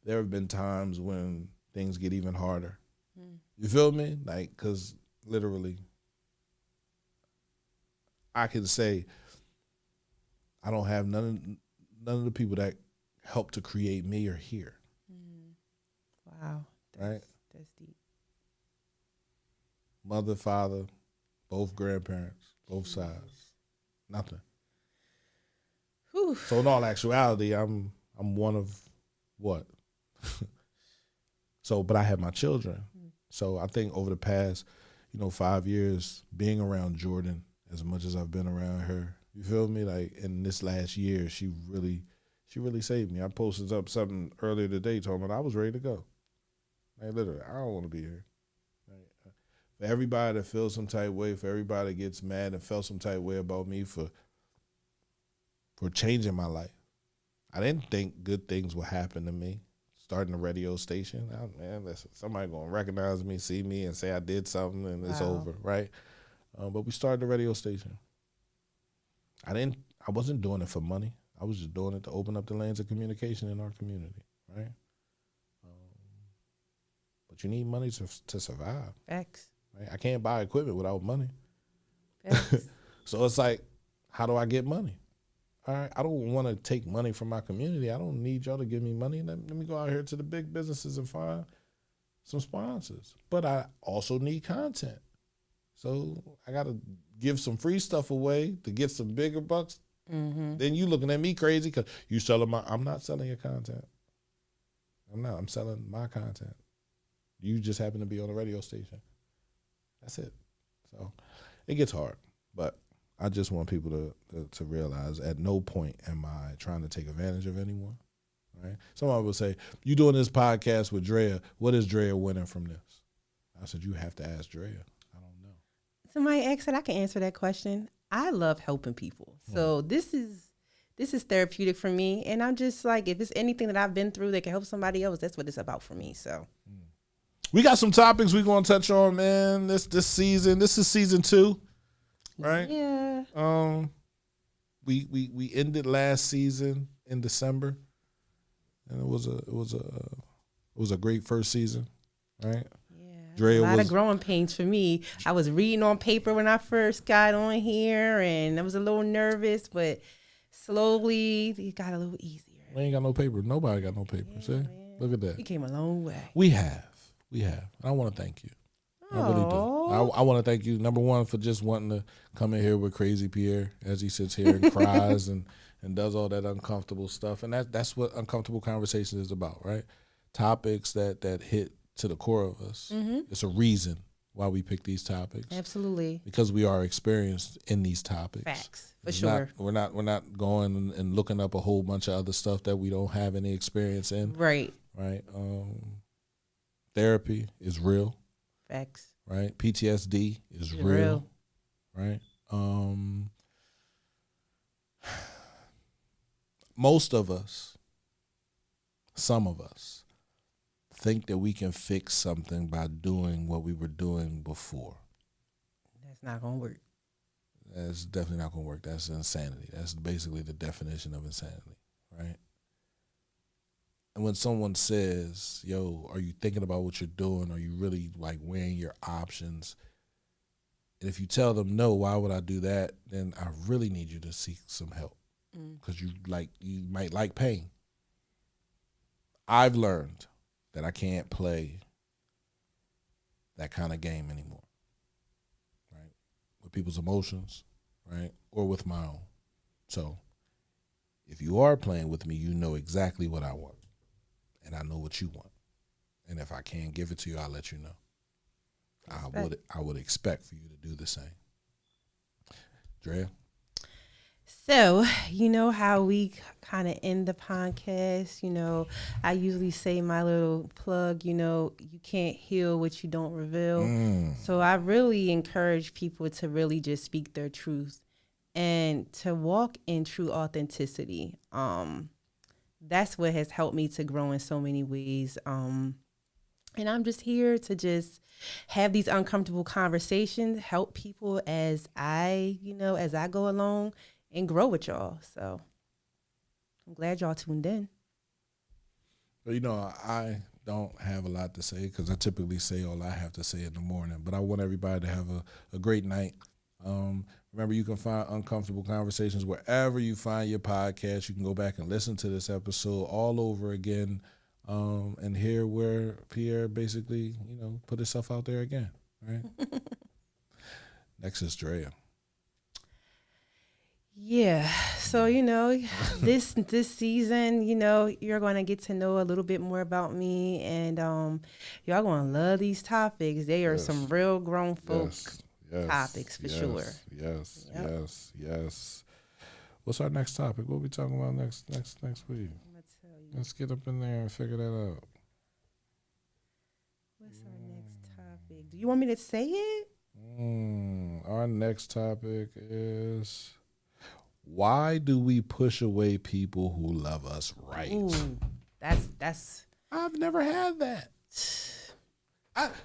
there have been times when things get even harder. You feel me? Like, cause literally, I can say I don't have none of the people that helped to create me are here. Wow. Right? That's deep. Mother, father, both grandparents, both sides, nothing. Whew. So in all actuality, I'm one of what? So, but I have my children. So I think over the past, 5 years, being around Jordan as much as I've been around her, you feel me? Like in this last year, she really saved me. I posted up something earlier today talking about I was ready to go. Like literally, I don't want to be here. Like, for everybody that feels some type of way, for everybody that gets mad and felt some type of way about me for changing my life. I didn't think good things would happen to me. Starting a radio station, listen, somebody gonna recognize me, see me, and say I did something, and it's over, right? But we started a radio station. I wasn't doing it for money. I was just doing it to open up the lanes of communication in our community, right? But you need money to survive. Facts. Right? I can't buy equipment without money. Facts. So it's like, how do I get money? All right, I don't want to take money from my community. I don't need y'all to give me money. Let me go out here to the big businesses and find some sponsors. But I also need content. So I got to give some free stuff away to get some bigger bucks. Then you looking at me crazy because you selling I'm not selling your content. I'm selling my content. You just happen to be on a radio station. That's it. So it gets hard, but I just want people to realize at no point am I trying to take advantage of anyone. Right? Someone will say, you doing this podcast with Drea, what is Drea winning from this? I said, you have to ask Drea. I don't know. Somebody asked that I can answer that question. I love helping people. So this is therapeutic for me. And I'm just like, if it's anything that I've been through that can help somebody else, that's what it's about for me. So we got some topics we're gonna touch on, man. This season. This is season 2. Right? Yeah. We ended last season in December, and it was a great first season, right? Yeah. Drea a lot of growing pains for me. I was reading on paper when I first got on here, and I was a little nervous, but slowly it got a little easier. We ain't got no paper. Nobody got no paper. See? Man. Look at that. We came a long way. We have. And I want to thank you. I really do. I want to thank you, number one, for just wanting to come in here with Crazy Pierre as he sits here and cries and does all that uncomfortable stuff. And that's what uncomfortable conversation is about, right? Topics that hit to the core of us. It's a reason why we pick these topics. Absolutely. Because we are experienced in these topics. Facts, for sure. We're not going and looking up a whole bunch of other stuff that we don't have any experience in. Right. Right. Therapy is real. Facts. Right? PTSD is real. Right? Most of us, some of us, think that we can fix something by doing what we were doing before. That's not going to work. That's definitely not going to work. That's insanity. That's basically the definition of insanity, right? And when someone says, yo, are you thinking about what you're doing? Are you really like weighing your options? And if you tell them no, why would I do that? Then I really need you to seek some help because you might like pain. I've learned that I can't play that kind of game anymore, right? With people's emotions, right? Or with my own. So if you are playing with me, you know exactly what I want. And I know what you want. And if I can't give it to you, I'll let you know. I would expect for you to do the same. Drea? So, you know how we kind of end the podcast? You know, I usually say my little plug, you know, you can't heal what you don't reveal. So I really encourage people to really just speak their truth and to walk in true authenticity. That's what has helped me to grow in so many ways. And I'm just here to just have these uncomfortable conversations, help people as I go along and grow with y'all. So I'm glad y'all tuned in. But, you know, I don't have a lot to say because I typically say all I have to say in the morning. But I want everybody to have a great night. Remember, you can find Uncomfortable Conversations wherever you find your podcast. You can go back and listen to this episode all over again and hear where Pierre basically, you know, put himself out there again, right? Next is Drea. Yeah. So, you know, this season, you know, you're going to get to know a little bit more about me, and y'all going to love these topics. They are some real grown folk topics for sure. Yes. What's our next topic? What are we talking about next week? I'm going to tell you. Let's get up in there and figure that out. What's our next topic? Do you want me to say it? Our next topic is, why do we push away people who love us right? Ooh, that's. I've never had that.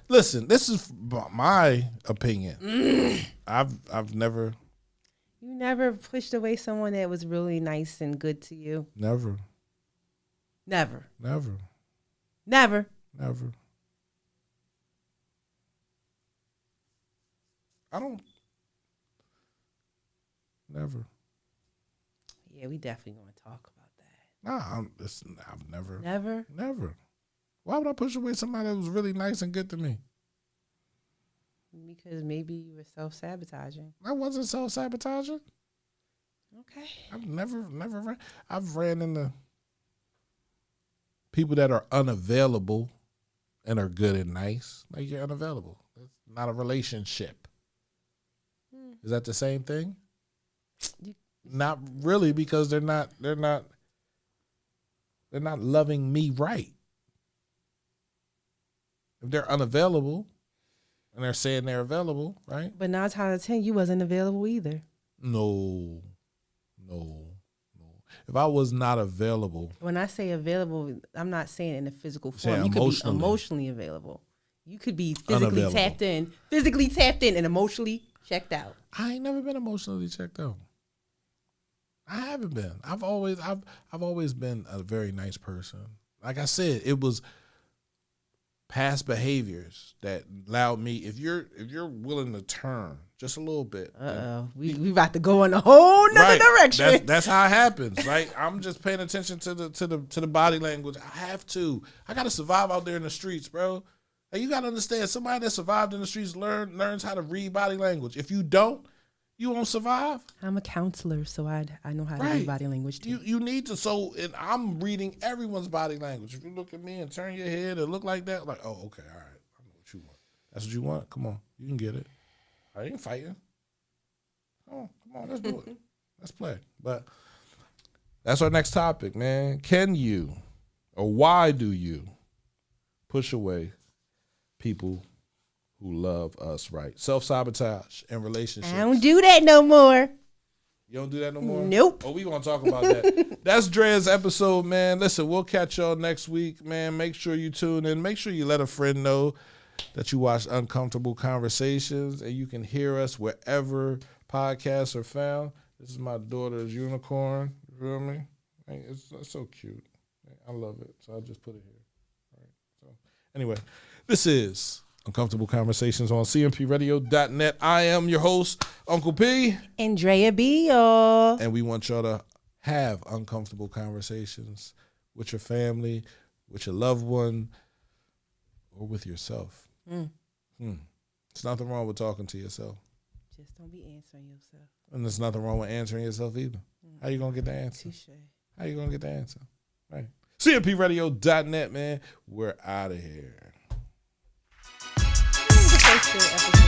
Listen, this is my opinion. I've never. You never pushed away someone that was really nice and good to you? Never. I don't. Never. Yeah, we definitely going to talk about that. Nah, I've never. Never? Why would I push away somebody that was really nice and good to me? Because maybe you were self-sabotaging. I wasn't self-sabotaging. Okay. I've never ran. I've ran into people that are unavailable and are good and nice. Like, you're unavailable. It's not a relationship. Is that the same thing? Not really, because they're not loving me right. If they're unavailable and they're saying they're available, right? But 9 times out of 10, you wasn't available either. No. If I was not available. When I say available, I'm not saying in a physical form. Saying You could be emotionally available. You could be physically tapped in and emotionally checked out. I ain't never been emotionally checked out. I haven't been. I've always been a very nice person. Like I said, it was past behaviors that allowed me. If you're willing to turn just a little bit, we about to go in a whole nother direction. That's how it happens, right? I'm just paying attention to the body language. I gotta survive out there in the streets, bro. Like, you gotta understand, somebody that survived in the streets learns how to read body language. If you don't, you won't survive. I'm a counselor, so I know how to read body language too. You need to. So, and I'm reading everyone's body language. If you look at me and turn your head and look like that, like, oh, okay, all right, I know what you want. That's what you want. Come on, you can get it. I ain't fighting. Oh, come on, let's do it. Let's play. But that's our next topic, man. Can you, or why do you, push away people who love us right? Self-sabotage in relationships. I don't do that no more. You don't do that no more? Nope. Oh, we gonna talk about that. That's Drea's episode, man. Listen, we'll catch y'all next week, man. Make sure you tune in. Make sure you let a friend know that you watch Uncomfortable Conversations, and you can hear us wherever podcasts are found. This is my daughter's unicorn. You feel me? It's so cute. I love it. So I just put it here. All right. So anyway, this is Uncomfortable Conversations on cmpradio.net. I am your host, Uncle P. And Drea B, y'all. And we want y'all to have uncomfortable conversations with your family, with your loved one, or with yourself. There's nothing wrong with talking to yourself. Just don't be answering yourself. And there's nothing wrong with answering yourself either. How you going to get the answer? Touché. How you going to get the answer? Right. cmpradio.net, man. We're out of here. This is the first episode.